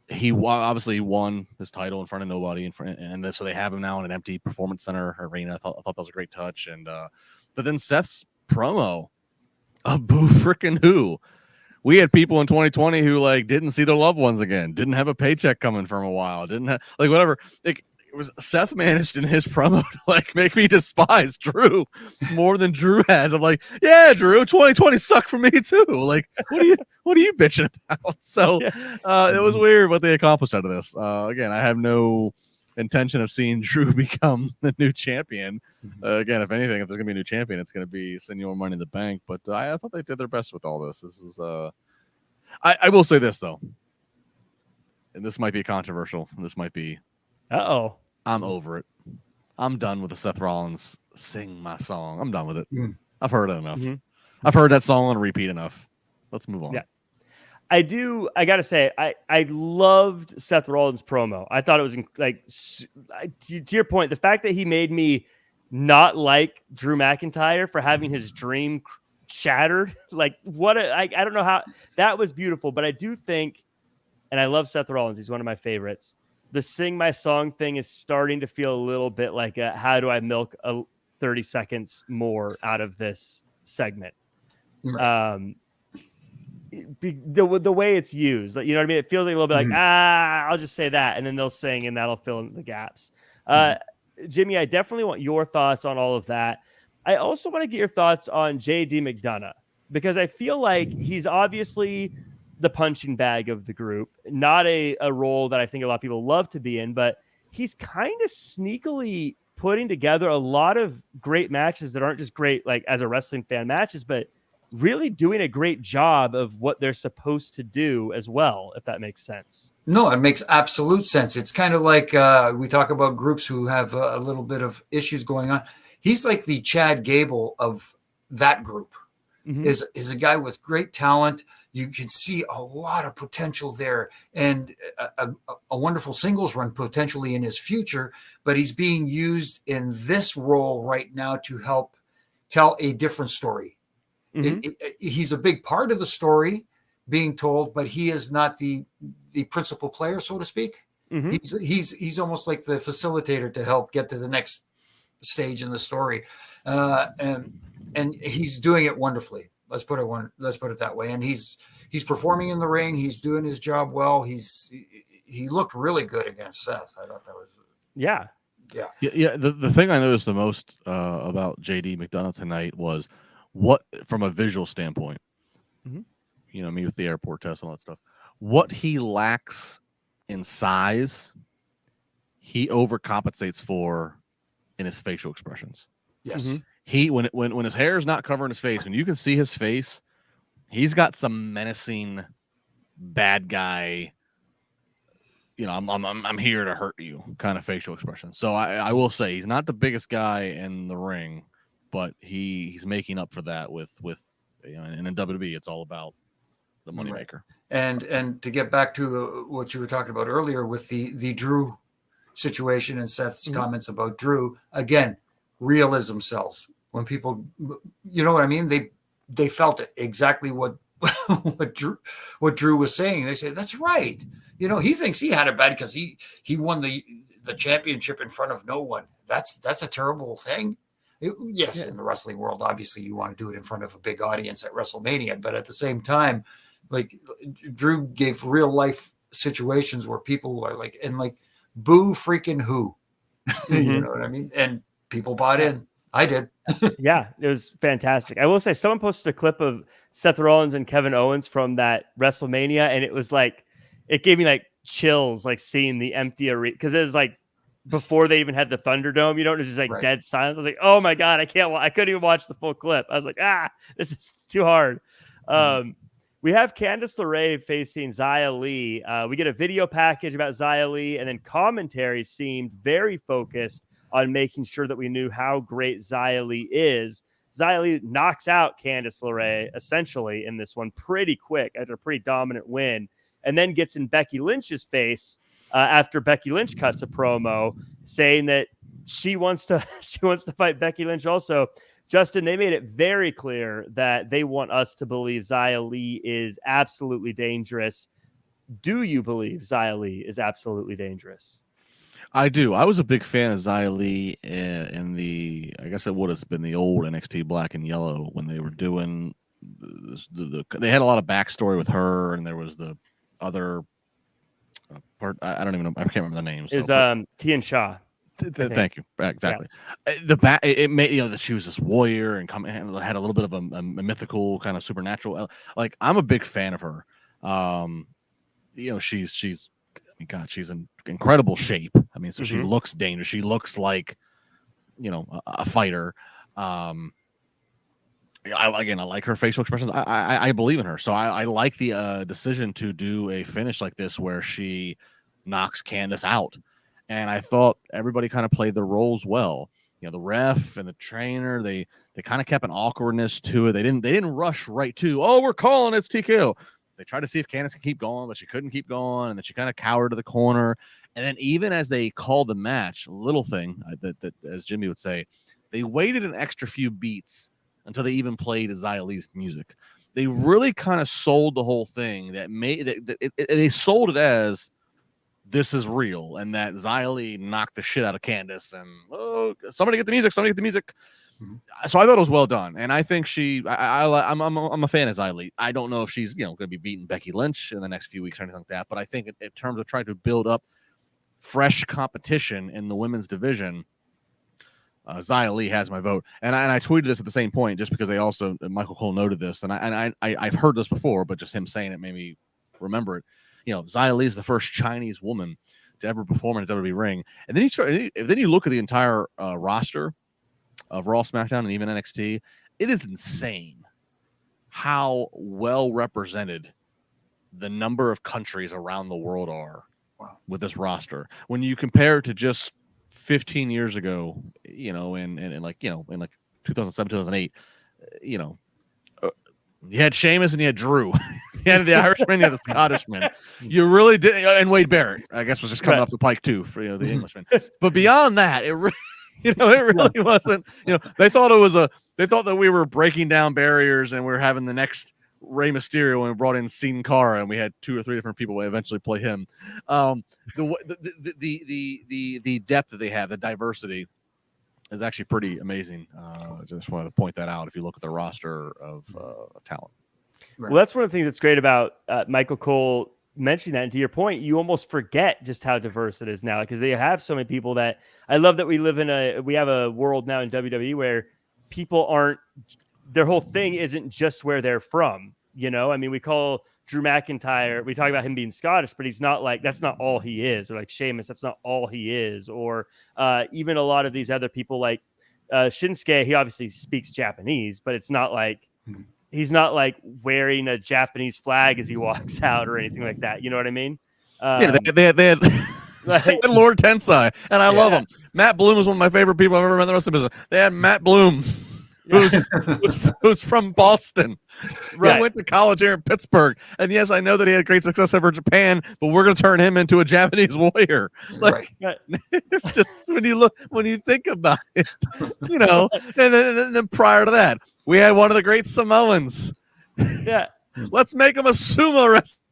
He obviously won his title in front of nobody, so they have him now in an empty performance center arena. I thought that was a great touch. And but then Seth's promo of boo freaking who. We had people in 2020 who didn't see their loved ones again, didn't have a paycheck coming from a while, didn't have whatever. It was Seth managed in his promo to make me despise Drew more than Drew has. I'm like, yeah, Drew, 2020 sucked for me too. What are you bitching about? So it was weird what they accomplished out of this. Again, I have no intention of seeing Drew become the new champion. Again, if anything, if there's gonna be a new champion, it's gonna be Senor Money in the Bank. But I thought they did their best with all this. This was I will say this though, and this might be controversial. This might be. I'm over it. I'm done with the Seth Rollins sing my song. I'm done with it. I've heard it enough. I've heard that song on repeat enough. Let's move on. Yeah. I gotta say, I loved Seth Rollins' promo. I thought it was to your point, the fact that he made me not like Drew McIntyre for having his dream shattered. Like I don't know how that was beautiful, but I do think, and I love Seth Rollins. He's one of my favorites. The sing my song thing is starting to feel a little bit like how do I milk 30 seconds more out of this segment? Right. The way it's used, you know what I mean? It feels like a little bit like, I'll just say that. And then they'll sing and that'll fill in the gaps. Jimmy, I definitely want your thoughts on all of that. I also want to get your thoughts on JD McDonough, because I feel like he's obviously the punching bag of the group, not a role that I think a lot of people love to be in, but he's kind of sneakily putting together a lot of great matches that aren't just great, like as a wrestling fan matches, but really doing a great job of what they're supposed to do as well, if that makes sense. No, it makes absolute sense. It's kind of like we talk about groups who have a little bit of issues going on. He's like the Chad Gable of that group. Is a guy with great talent. You can see a lot of potential there, and a wonderful singles run potentially in his future, but he's being used in this role right now to help tell a different story. He's a big part of the story being told, but he is not the principal player, so to speak. He's almost like the facilitator to help get to the next stage in the story, and he's doing it wonderfully. Let's put it that way. And he's performing in the ring. He's doing his job well. He looked really good against Seth. I thought that was yeah. The thing I noticed the most about JD McDonough tonight was what, from a visual standpoint, you know, me with the airport test and all that stuff, what he lacks in size, he overcompensates for in his facial expressions. Yes. He when his hair is not covering his face, when you can see his face, he's got some menacing bad guy, you know, I'm here to hurt you kind of facial expression. So I will say he's not the biggest guy in the ring, but he's making up for that with you know, and in WWE it's all about the moneymaker. And to get back to what you were talking about earlier with the Drew situation and Seth's comments about Drew, again, realism sells. When people, you know what I mean? They felt it exactly what Drew was saying. They said, that's right. You know, he thinks he had it bad because he won the championship in front of no one. That's a terrible thing. In the wrestling world, obviously you want to do it in front of a big audience at WrestleMania, but at the same time, like Drew gave real life situations where people are like, and like, boo freaking who, you know what I mean? And people bought in. I did. Yeah, it was fantastic. I will say someone posted a clip of Seth Rollins and Kevin Owens from that WrestleMania, and it was like, it gave me like chills, like seeing the empty arena, because it was like before they even had the Thunderdome, you know, it was just like dead silence. I was like, oh my God, I couldn't even watch the full clip. I was like, this is too hard. We have Candice LeRae facing Xia Li. We get a video package about Xia Li, and then commentary seemed very focused on making sure that we knew how great Xia Li is. Xia Li knocks out Candice LeRae essentially in this one pretty quick after a pretty dominant win, and then gets in Becky Lynch's face after Becky Lynch cuts a promo saying that she wants to fight Becky Lynch also. Justin, they made it very clear that they want us to believe Xia Li is absolutely dangerous. Do you believe Xia Li is absolutely dangerous? I do. I was a big fan of Xia Li in the, I guess it would have been the old NXT Black and Yellow when they were doing they had a lot of backstory with her, and there was the other part. I don't even know. I can't remember the names. Is Tian Sha. Thank you. Exactly. Yeah. It made, you know, that she was this warrior and had a little bit of a mythical kind of supernatural. Like, I'm a big fan of her. You know, she's God, she's in incredible shape. I mean, so she looks dangerous. She looks like, you know, a fighter. I like her facial expressions. I believe in her. So I like the decision to do a finish like this where she knocks Candice out. And I thought everybody kind of played their roles well. You know, the ref and the trainer, they kind of kept an awkwardness to it. They didn't rush right to, oh, we're calling it's TKO. They tried to see if Candice could keep going, but she couldn't keep going, and then she kind of cowered to the corner. And then even as they called the match, little thing that as Jimmy would say, They waited an extra few beats until they even played Xia Li's music. They really kind of sold the whole thing. They sold it as this is real, and that Xia Li knocked the shit out of Candice, and somebody get the music. Mm-hmm. So I thought it was well done, and I think I'm a fan of Xia Li. I don't know if she's going to be beating Becky Lynch in the next few weeks or anything like that, but I think in terms of trying to build up fresh competition in the women's division, Xia Li has my vote, and I tweeted this at the same point just because Michael Cole noted this, and I've heard this before, but just him saying it made me remember it. Xia Li is the first Chinese woman to ever perform in a WWE ring, and then you look at the entire roster of Raw, SmackDown, and even NXT. It is insane how well represented the number of countries around the world are with this roster. When you compare it to just 15 years ago, in 2007, 2008, you had Sheamus and you had Drew. You had the Irishman, you had the Scottishman. You really did, and Wade Barrett, I guess, was just coming up the pike too for the Englishman. But beyond that, it really wasn't. They thought that we were breaking down barriers and we were having the next Rey Mysterio, and we brought in Sin Cara, and we had 2 or 3 different people eventually play him. The depth that they have, the diversity, is actually pretty amazing. I just wanted to point that out. If you look at the roster of talent, well, that's one of the things that's great about Michael Cole mentioning that. And to your point, you almost forget just how diverse it is now, because they have so many people that I love that we have a world now in WWE where people aren't. Their whole thing isn't just where they're from, I mean, we call Drew McIntyre, we talk about him being Scottish, but he's not that's not all he is. Or like Sheamus, that's not all he is. Or even a lot of these other people like Shinsuke, he obviously speaks Japanese, but it's not like he's not like wearing a Japanese flag as he walks out or anything like that. You know what I mean? They had Lord Tensai, and I love him. Matt Bloom is one of my favorite people I've ever met in the rest of the business. They had Matt Bloom, who's from Boston. Right. Went to college here in Pittsburgh. And yes, I know that he had great success over Japan, but we're going to turn him into a Japanese warrior. Just when you think about it, and then prior to that, we had one of the great Samoans. Yeah. Let's make him a sumo wrestler.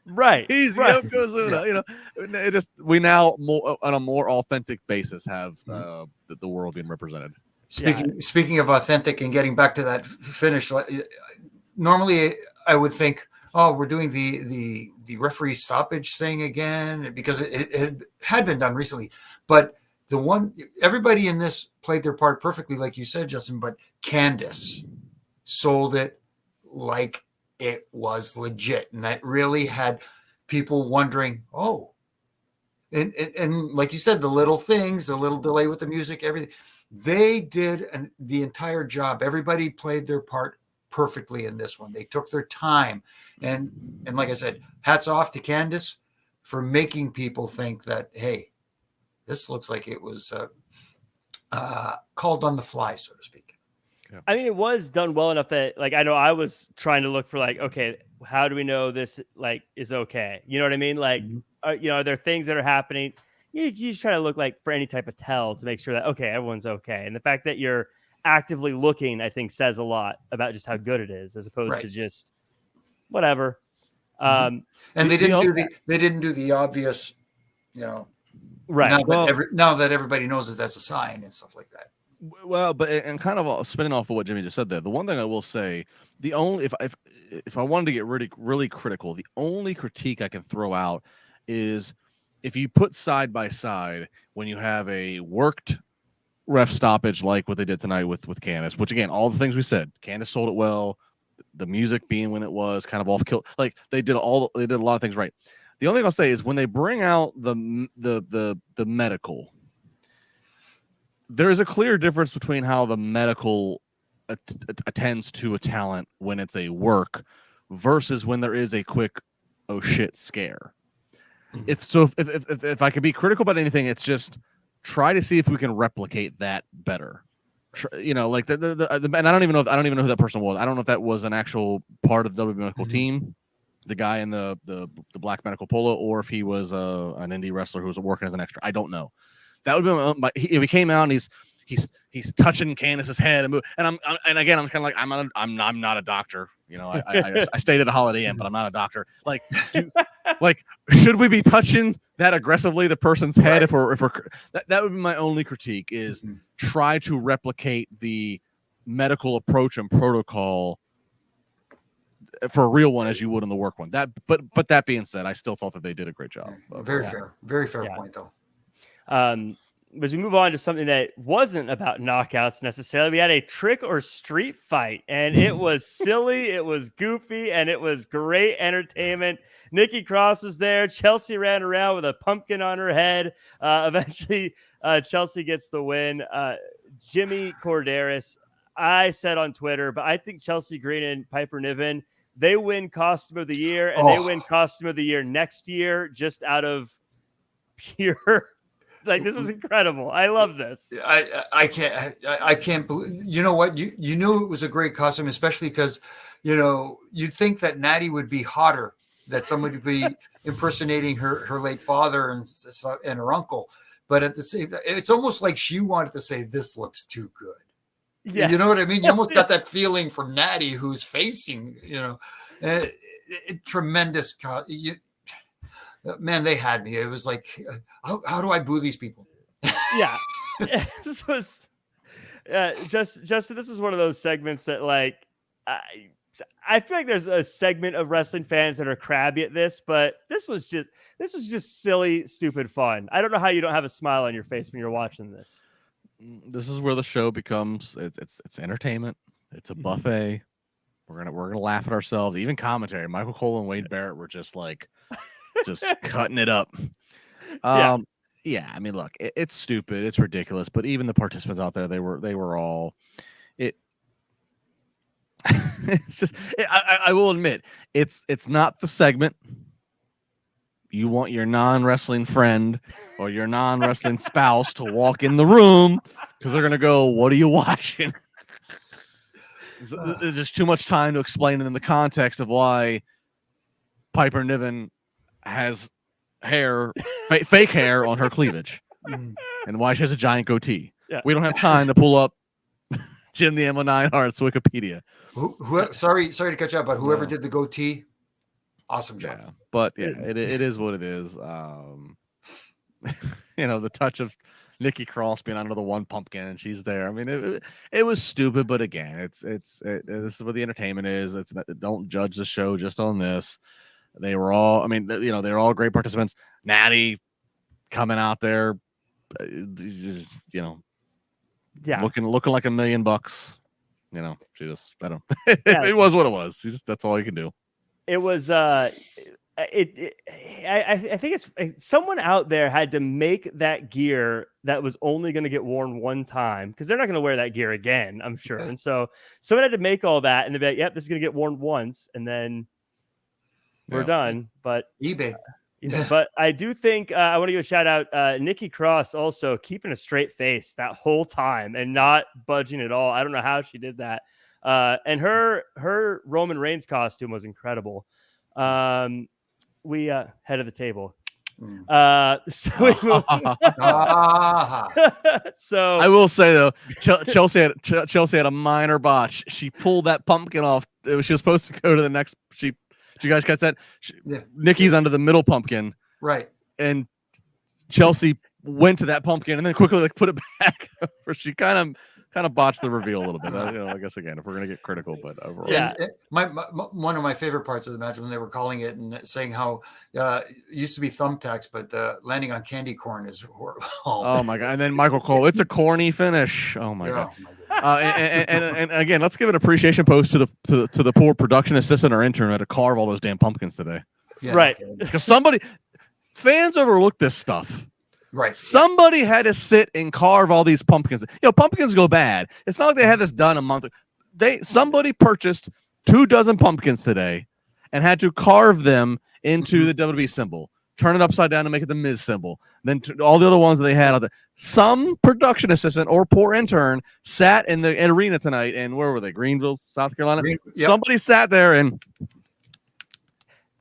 Right. He's Yokozuna. We now on a more authentic basis have the world being represented. Speaking of authentic and getting back to that finish, normally I would think, we're doing the referee stoppage thing again, because it had been done recently. But everybody in this played their part perfectly, like you said, Justin. But Candice sold it like it was legit, and that really had people wondering, and like you said, the little things, the little delay with the music, everything. They did the entire job. Everybody played their part perfectly in this one. They took their time. And like I said, hats off to Candice for making people think that, hey, this looks like it was called on the fly, so to speak. Yeah. I mean, it was done well enough that, I know I was trying to look for, okay, how do we know this, is okay? You know what I mean? Are there things that are happening? You just try to look for any type of tell to make sure that, okay, everyone's okay. And the fact that you're actively looking, I think, says a lot about just how good it is, as opposed to just whatever. And they didn't do the obvious, right. Now that everybody knows that that's a sign and stuff like that. Well, but and kind of spinning off of what Jimmy just said there, the one thing I will say, if I wanted to get really, really critical, the only critique I can throw out is, if you put side by side when you have a worked ref stoppage like what they did tonight with Candice, which again, all the things we said, Candice sold it well, the music being when it was kind of off kill, they did a lot of things right. The only thing I'll say is when they bring out the medical, there is a clear difference between how the medical attends to a talent when it's a work versus when there is a quick oh shit scare. If I could be critical about anything, it's just try to see if we can replicate that better. And I don't even know who that person was. I don't know if that was an actual part of the WWE medical team, the guy in the black medical polo, or if he was an indie wrestler who was working as an extra. I don't know. That would be. He came out and he's touching Candace's head and I'm kind of like I'm not a doctor. You know, I stayed at a Holiday Inn, but I'm not a doctor. Like, should we be touching that aggressively the person's head? If we're that would be my only critique is try to replicate the medical approach and protocol for a real one as you would in the work one. But that being said, I still thought that they did a great job. Very fair point though. As we move on to something that wasn't about knockouts necessarily, we had a trick or street fight, and it was silly, it was goofy, and it was great entertainment. Nikki Cross was there. Chelsea ran around with a pumpkin on her head. Eventually, Chelsea gets the win. Jimmy Korderas, I said on Twitter, but I think Chelsea Green and Piper Niven, they win Costume of the Year, and they win Costume of the Year next year just out of pure... Like, this was incredible. I love this. I can't believe, you know what? You knew it was a great costume, especially because, you know, you'd think that Natty would be hotter, that somebody would be impersonating her late father and her uncle. But at the same time, it's almost like she wanted to say, this looks too good. Yeah. You know what I mean? You almost got that feeling for Natty, who's facing, you know, tremendous. Man, they had me. It was like, how do I boo these people? Yeah. This was Justin, this is one of those segments that, like, I feel like there's a segment of wrestling fans that are crabby at this, but this was just silly, stupid fun. I don't know how you don't have a smile on your face when you're watching this. This is where the show becomes it's entertainment. It's a buffet. We're gonna laugh at ourselves. Even commentary. Michael Cole and Wade Barrett were just cutting it up. Yeah, I mean, look, it's stupid, it's ridiculous, but even the participants out there, they were all it's just I will admit, it's not the segment you want your non-wrestling friend or your non-wrestling spouse to walk in the room because they're gonna go, what are you watching? There's just too much time to explain it in the context of why Piper Niven has hair, fake hair on her cleavage, and why she has a giant goatee. Yeah. We don't have time to pull up Jim the M09 Hearts Wikipedia. Sorry to cut you off, but whoever did the goatee, awesome job. Yeah, but yeah, it is what it is. You know, the touch of Nikki Cross being under the one pumpkin and she's there. I mean, it was stupid, but again, this is what the entertainment is. Don't judge the show just on this. They were all, I mean, you know, they were all great participants. Natty coming out there, you know, looking like $1 million. You know, she just, I don't. It was what it was. That's all you can do. It was. I think it's someone out there had to make that gear that was only going to get worn one time because they're not going to wear that gear again, I'm sure. And so someone had to make all that and they'd be like, yep, this is going to get worn once, and then we're done. But eBay. But I do think I want to give a shout out. Nikki Cross also keeping a straight face that whole time and not budging at all. I don't know how she did that. And her Roman Reigns costume was incredible. We head of the table. So I will say though, Chelsea had a minor botch. She pulled that pumpkin off. She was supposed to go to the next. Did you guys catch that? Nikki's under the middle pumpkin, right? And Chelsea went to that pumpkin and then quickly put it back. She kind of botched the reveal a little bit. You know, I guess again, if we're gonna get critical, but overall, yeah. One of my favorite parts of the match when they were calling it and saying how it used to be thumbtacks, but landing on candy corn is horrible. Oh my god! And then Michael Cole, it's a corny finish. Oh my god. And again, let's give an appreciation post to the poor production assistant or intern had to carve all those damn pumpkins today. Yeah, right. Because fans overlook this stuff. Right. Somebody had to sit and carve all these pumpkins. You know, pumpkins go bad. It's not like they had this done a month ago. Somebody purchased 24 pumpkins today and had to carve them into the WWE symbol. Turn it upside down to make it the Miz symbol. Then all the other ones that they had out there. Some production assistant or poor intern sat in the arena tonight, and where were they? Greenville, South Carolina. Yep. Somebody sat there and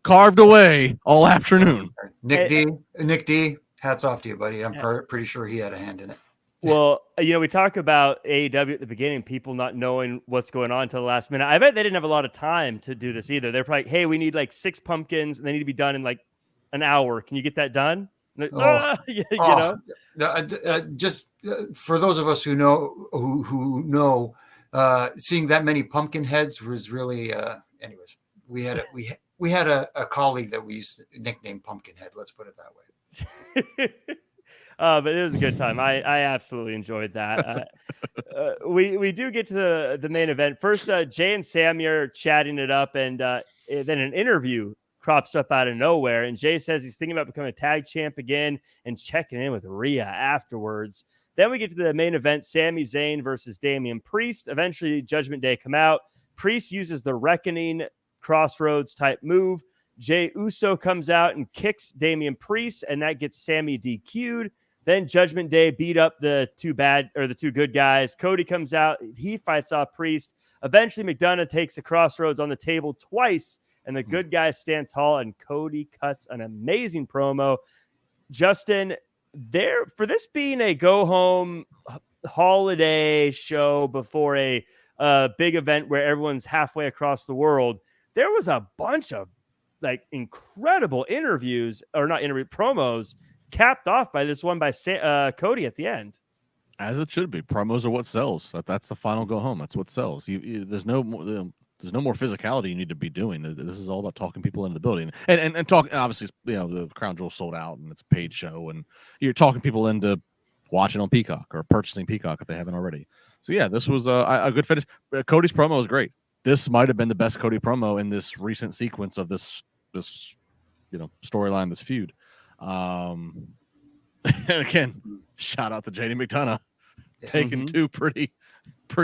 carved away all afternoon. Nick D, hats off to you, buddy. I'm pretty sure he had a hand in it. Well, we talk about AEW at the beginning, people not knowing what's going on until the last minute. I bet they didn't have a lot of time to do this either. They're probably like, hey, we need like 6 pumpkins and they need to be done in like an hour. Can you get that done? Like, Just for those of us who know, seeing that many pumpkin heads was really, anyways, we had a colleague that we used to nickname Pumpkinhead. Let's put it that way. But it was a good time. I absolutely enjoyed that. We do get to the main event. First, Jay and Sammy are chatting it up, and then an interview crops up out of nowhere. And Jay says he's thinking about becoming a tag champ again and checking in with Rhea afterwards. Then we get to the main event, Sami Zayn versus Damian Priest. Eventually, Judgment Day come out. Priest uses the Reckoning Crossroads type move. Jey Uso comes out and kicks Damian Priest, and that gets Sammy DQ'd. Then Judgment Day beat up the two good guys. Cody comes out. He fights off Priest. Eventually, McDonough takes the Crossroads on the table twice, and the good guys stand tall, and Cody cuts an amazing promo. Justin, for this being a go-home holiday show before a big event where everyone's halfway across the world, there was a bunch of like incredible promos capped off by this one by Cody at the end. As it should be. Promos are what sells. That's the final go home. That's what sells. There's no more physicality you need to be doing. This is all about talking people into the building and talk. Obviously, the Crown Jewel sold out and it's a paid show, and you're talking people into watching on Peacock or purchasing Peacock if they haven't already. So yeah, this was a good finish. Cody's promo was great. This might have been the best Cody promo in this recent sequence of this storyline, this feud. And again, shout out to JD McDonough taking two pretty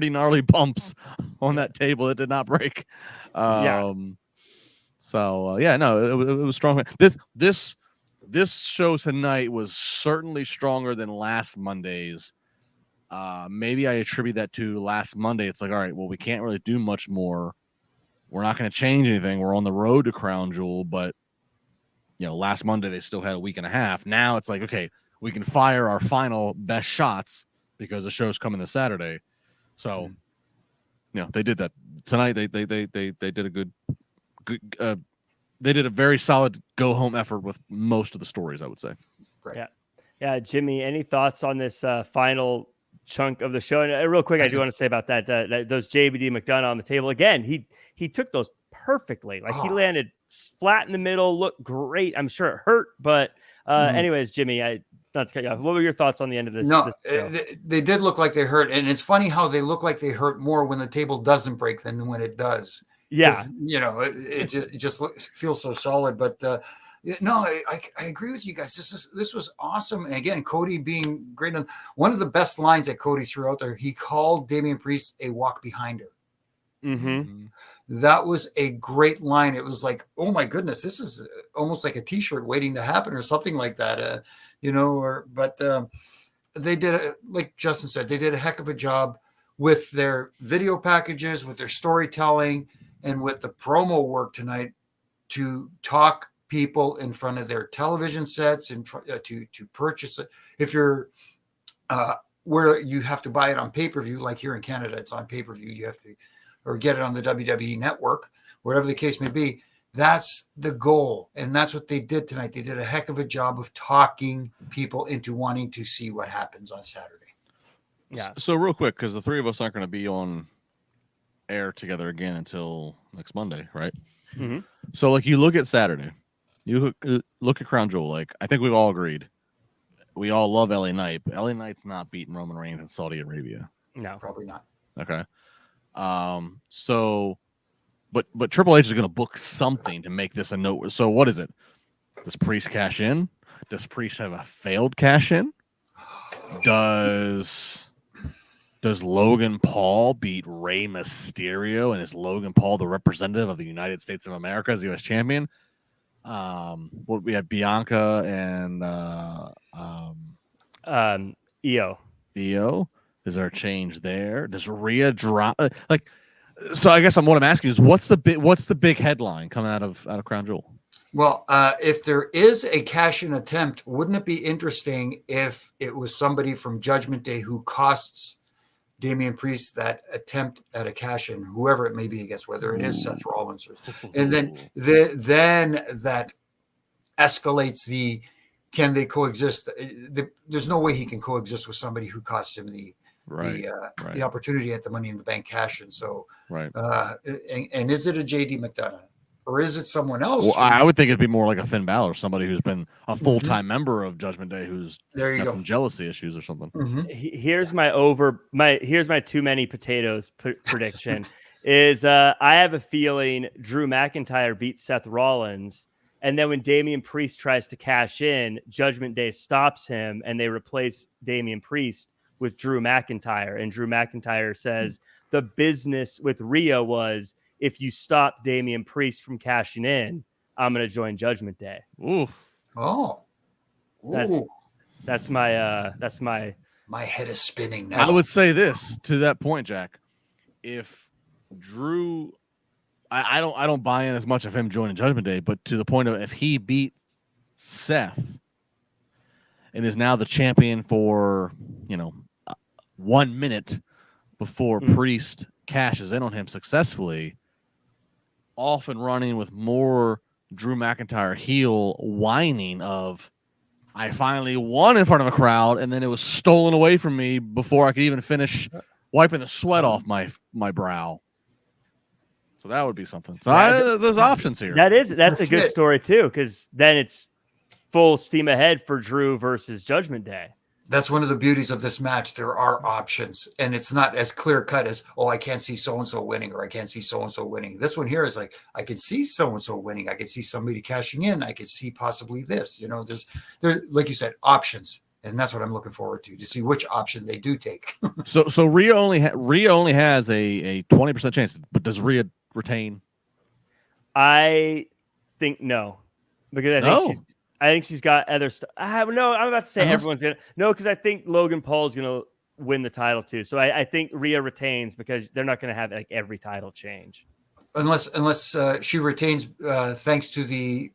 gnarly bumps on that table that did not break. It was strong. This show tonight was certainly stronger than last Monday's. Maybe I attribute that to last Monday. It's like, all right, well, we can't really do much more. We're not going to change anything. We're on the road to Crown Jewel, but last Monday they still had a week and a half. Now it's like, okay, we can fire our final best shots because the show's coming this Saturday. So, they did that tonight. They did a good. They did a very solid go home effort with most of the stories, I would say. Right. Yeah. Jimmy, any thoughts on this final chunk of the show? And real quick, I do want to say about that those JBD McDonough on the table again. He took those perfectly. Like he landed flat in the middle, looked great. I'm sure it hurt, but anyways, Jimmy, not to cut you off. What were your thoughts on the end of this? No, they did look like they hurt, and it's funny how they look like they hurt more when the table doesn't break than when it does. Yeah, it just feels so solid. But no, I agree with you guys. This was awesome. And again, Cody being great. One of the best lines that Cody threw out there, he called Damian Priest a walk behind her. Mm-hmm. That was a great line. It was like, oh my goodness, this is almost like a T-shirt waiting to happen or something like that. They did, like Justin said, they did a heck of a job with their video packages, with their storytelling, and with the promo work tonight to talk people in front of their television sets and to purchase it. If you're where you have to buy it on pay-per-view, like here in Canada, it's on pay-per-view. You have to, or get it on the WWE network, whatever the case may be. That's the goal. And that's what they did tonight. They did a heck of a job of talking people into wanting to see what happens on Saturday. Yeah. So real quick, because the three of us aren't going to be on air together again until next Monday, right? Mm-hmm. So like you look at Saturday, you look at Crown Jewel. Like I think we've all agreed. We all love LA Knight, but LA Knight's not beating Roman Reigns in Saudi Arabia. No, probably not. Okay. But Triple H is going to book something to make this a note. So what is it? Does Priest cash in? Does Priest have a failed cash in? Does Logan Paul beat Rey Mysterio, and is Logan Paul the representative of the United States of America as U.S. champion? We had Bianca and Io. Is there a change there? Does Rhea drop? So I guess what I'm asking is, what's the big headline coming out of Crown Jewel? Well, if there is a cash-in attempt, wouldn't it be interesting if it was somebody from Judgment Day who costs Damian Priest that attempt at a cash-in, whoever it may be against, whether it is Seth Rollins, and then that escalates the can they coexist? There's no way he can coexist with somebody who costs him the opportunity at the Money in the Bank cash-in. So, and is it a JD McDonough? Or is it someone else? Well, I would think it'd be more like a Finn Balor, somebody who's been a full-time member of Judgment Day, who's got some jealousy issues or something. Here's my too many potatoes prediction. Is I have a feeling Drew McIntyre beats Seth Rollins, and then when Damian Priest tries to cash in, Judgment Day stops him, and they replace Damian Priest with Drew McIntyre, and Drew McIntyre says the business with Rhea was, if you stop Damian Priest from cashing in, I'm going to join Judgment Day. Oof. Oh. That's my my head is spinning now. I would say this to that point, Jack. If Drew, I don't buy in as much of him joining Judgment Day, but to the point of if he beats Seth and is now the champion for 1 minute before Priest cashes in on him successfully, off and running with more Drew McIntyre heel whining of, I finally won in front of a crowd, and then it was stolen away from me before I could even finish wiping the sweat off my brow. So that would be something. So there's options here. That's a good story too, because then it's full steam ahead for Drew versus Judgment Day. That's one of the beauties of this match. There are options, and it's not as clear cut as, I can't see so-and-so winning, or I can't see so-and-so winning. This one here is like, I can see so-and-so winning. I can see somebody cashing in. I can see possibly this, there, like you said, options. And that's what I'm looking forward to see which option they do take. So Rhea only has a 20% chance, but does Rhea retain? I think no, because I think she's got other stuff. No, I'm about to say everyone's gonna because I think Logan Paul's gonna win the title too. So I think Rhea retains because they're not gonna have like every title change, unless she retains thanks to the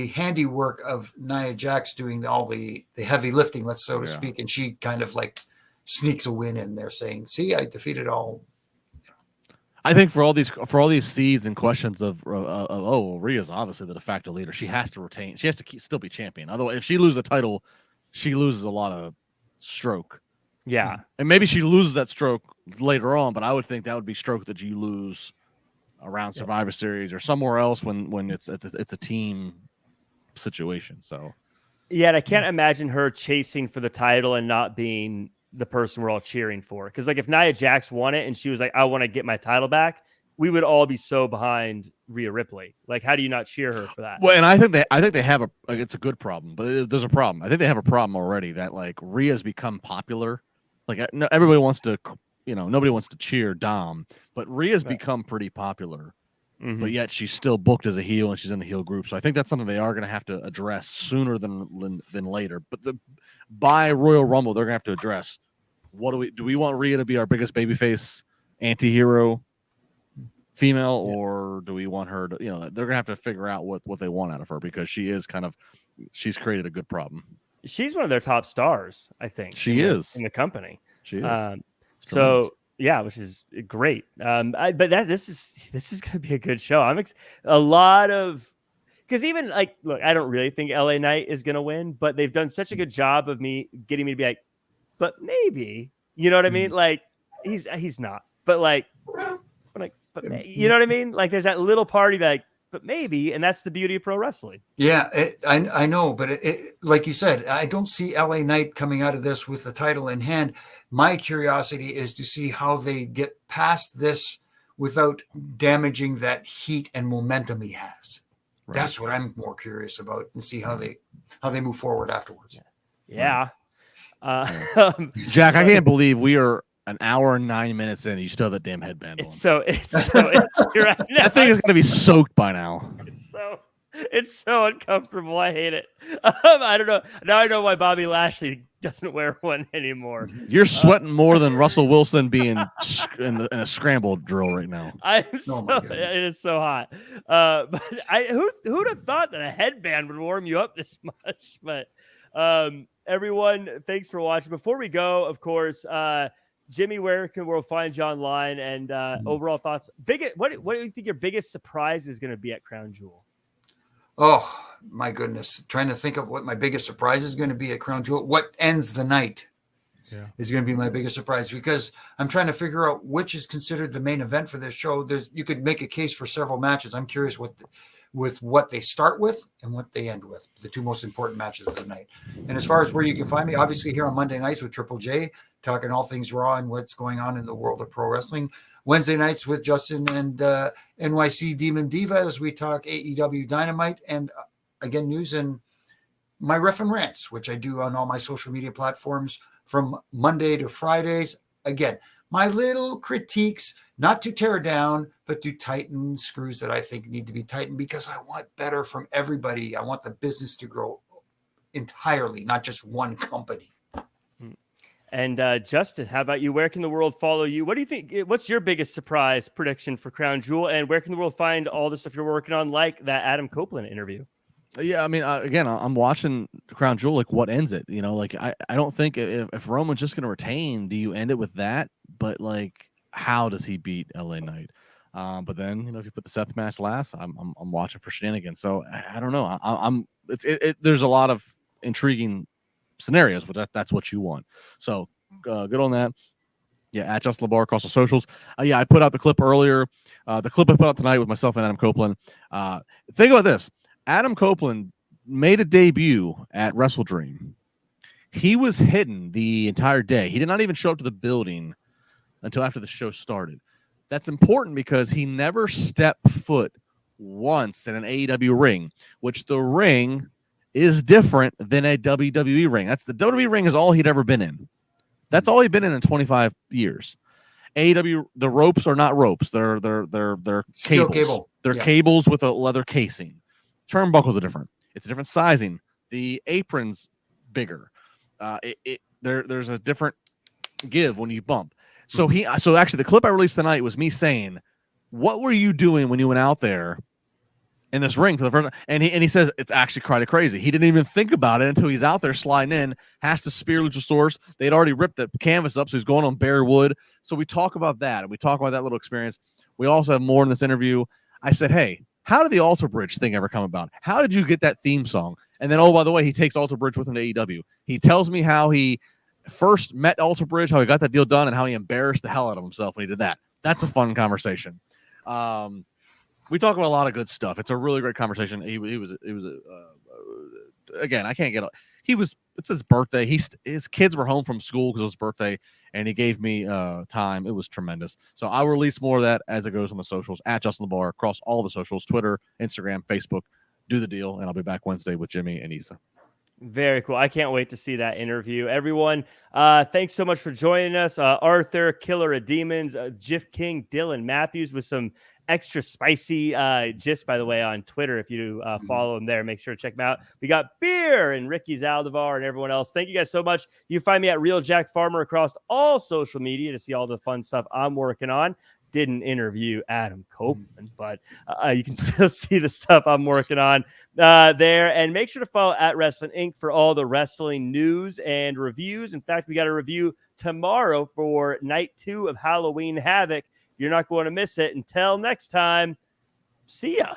handiwork of Nia Jax doing all the heavy lifting, so to speak, and she kind of like sneaks a win in there, saying, "See, I defeated all." I think for all these seeds and questions of Rhea's obviously the de facto leader. She has to retain. She has to still be champion. Otherwise, if she loses the title, she loses a lot of stroke. Yeah, and maybe she loses that stroke later on. But I would think that would be stroke that you lose around Survivor Series or somewhere else when it's a team situation. So and I can't imagine her chasing for the title and not being the person we're all cheering for. Because like if Nia Jax won it and she was like, I want to get my title back, we would all be so behind Rhea Ripley. Like, how do you not cheer her for that? Well, and I think they have it's a good problem, but there's a problem. I think they have a problem already that like Rhea's become popular. Like everybody wants to, nobody wants to cheer Dom, but Rhea's become pretty popular. But yet she's still booked as a heel and she's in the heel group. So I think that's something they are going to have to address sooner than later. But by Royal Rumble, they're going to have to address what do we want Rhea to be our biggest babyface anti-hero female, or do we want her to, they're going to have to figure out what they want out of her, because she's created a good problem. She's one of their top stars, I think. She is in the company. She is. Yeah, which is great. This is going to be a good show. Because even like, look, I don't really think LA Knight is going to win, but they've done such a good job of getting me to be like, but maybe, you know what I mean? Like he's not, but you know what I mean? Like there's that little party that, but maybe, and that's the beauty of pro wrestling. Yeah, I know, but like you said, I don't see LA Knight coming out of this with the title in hand. My curiosity is to see how they get past this without damaging that heat and momentum he has. Right. That's what I'm more curious about, and see how they move forward afterwards. Yeah. Jack, I can't believe we are an hour and 9 minutes in. You still have that damn headband on. It's you're right now. That thing is going to be soaked by now. It's so uncomfortable. I hate it. I don't know. Now I know why Bobby Lashley doesn't wear one anymore. You're sweating more than Russell Wilson being in a scramble drill right now. It is so hot. But who'd have thought that a headband would warm you up this much? But everyone, thanks for watching. Before we go, of course, Jimmy, where can we find you online, and overall thoughts? What do you think your biggest surprise is going to be at Crown Jewel? Oh my goodness. Trying to think of what my biggest surprise is going to be at Crown Jewel. What ends the night is going to be my biggest surprise, because I'm trying to figure out which is considered the main event for this show. You could make a case for several matches. I'm curious with what they start with and what they end with, the two most important matches of the night. And as far as where you can find me, obviously here on Monday nights with Triple J, talking all things Raw and what's going on in the world of pro wrestling. Wednesday nights with Justin and NYC Demon Diva as we talk AEW Dynamite, and again, news and my Ref and Rants, which I do on all my social media platforms from Monday to Fridays. Again, my little critiques, not to tear down, but to tighten screws that I think need to be tightened, because I want better from everybody. I want the business to grow entirely, not just one company. And Justin, how about you? Where can the world follow you? What do you think? What's your biggest surprise prediction for Crown Jewel? And where can the world find all the stuff you're working on, like that Adam Copeland interview? Yeah, I mean, again, I'm watching Crown Jewel. Like, what ends it? You know, like I don't think if Roman's just going to retain, do you end it with that? But like, how does he beat LA Knight? But then, you know, if you put the Seth match last, I'm watching for shenanigans. So I don't know. There's a lot of intriguing scenarios, but that's what you want. So good on that. Yeah, at Just LaBar across the socials. Yeah, I put out the clip earlier. The clip I put out tonight with myself and Adam Copeland. Think about this. Adam Copeland made a debut at Wrestle Dream. He was hidden the entire day. He did not even show up to the building until after the show started. That's important because he never stepped foot once in an AEW ring, which the ring is different than a WWE ring. That's the WWE ring is all he'd ever been in. That's all he'd been in 25 years. AEW, the ropes are not ropes. They're Steel cables. Cable. They're cables with a leather casing. Turnbuckles are different. It's a different sizing. The apron's bigger. There's a different give when you bump. So actually the clip I released tonight was me saying, "What were you doing when you went out there in this ring for the first time?" And he says it's actually kind of crazy. He didn't even think about it until he's out there sliding in, has to spear Luchasaurus. They'd already ripped the canvas up, so he's going on bare wood. So we talk about that, and we talk about that little experience. We also have more in this interview. I said, hey, how did the Alter Bridge thing ever come about? How did you get that theme song? And then, oh, by the way, he takes Alter Bridge with him to AEW. He tells me how he first met Alter Bridge, how he got that deal done, and how he embarrassed the hell out of himself when he did that. That's a fun conversation. We talk about a lot of good stuff. It's a really great conversation. Again, I can't get it's his birthday. His kids were home from school because it was his birthday, and he gave me time. It was tremendous. So I'll release more of that as it goes on the socials at Justin LaBar across all the socials, Twitter, Instagram, Facebook. Do the deal, and I'll be back Wednesday with Jimmy and Issa. Very cool. I can't wait to see that interview. Everyone, thanks so much for joining us. Arthur, Killer of Demons, Jiff King, Dylan Matthews with some extra spicy gifs, by the way, on Twitter. If you follow him there, make sure to check him out. We got Beer and Ricky Zaldivar and everyone else. Thank you guys so much. You can find me at Real Jack Farmer across all social media to see all the fun stuff I'm working on. Didn't interview Adam Copeland, but you can still see the stuff I'm working on there. And make sure to follow at Wrestling Inc. for all the wrestling news and reviews. In fact, we got a review tomorrow for night 2 of Halloween Havoc. You're not going to miss it. Until next time, see ya.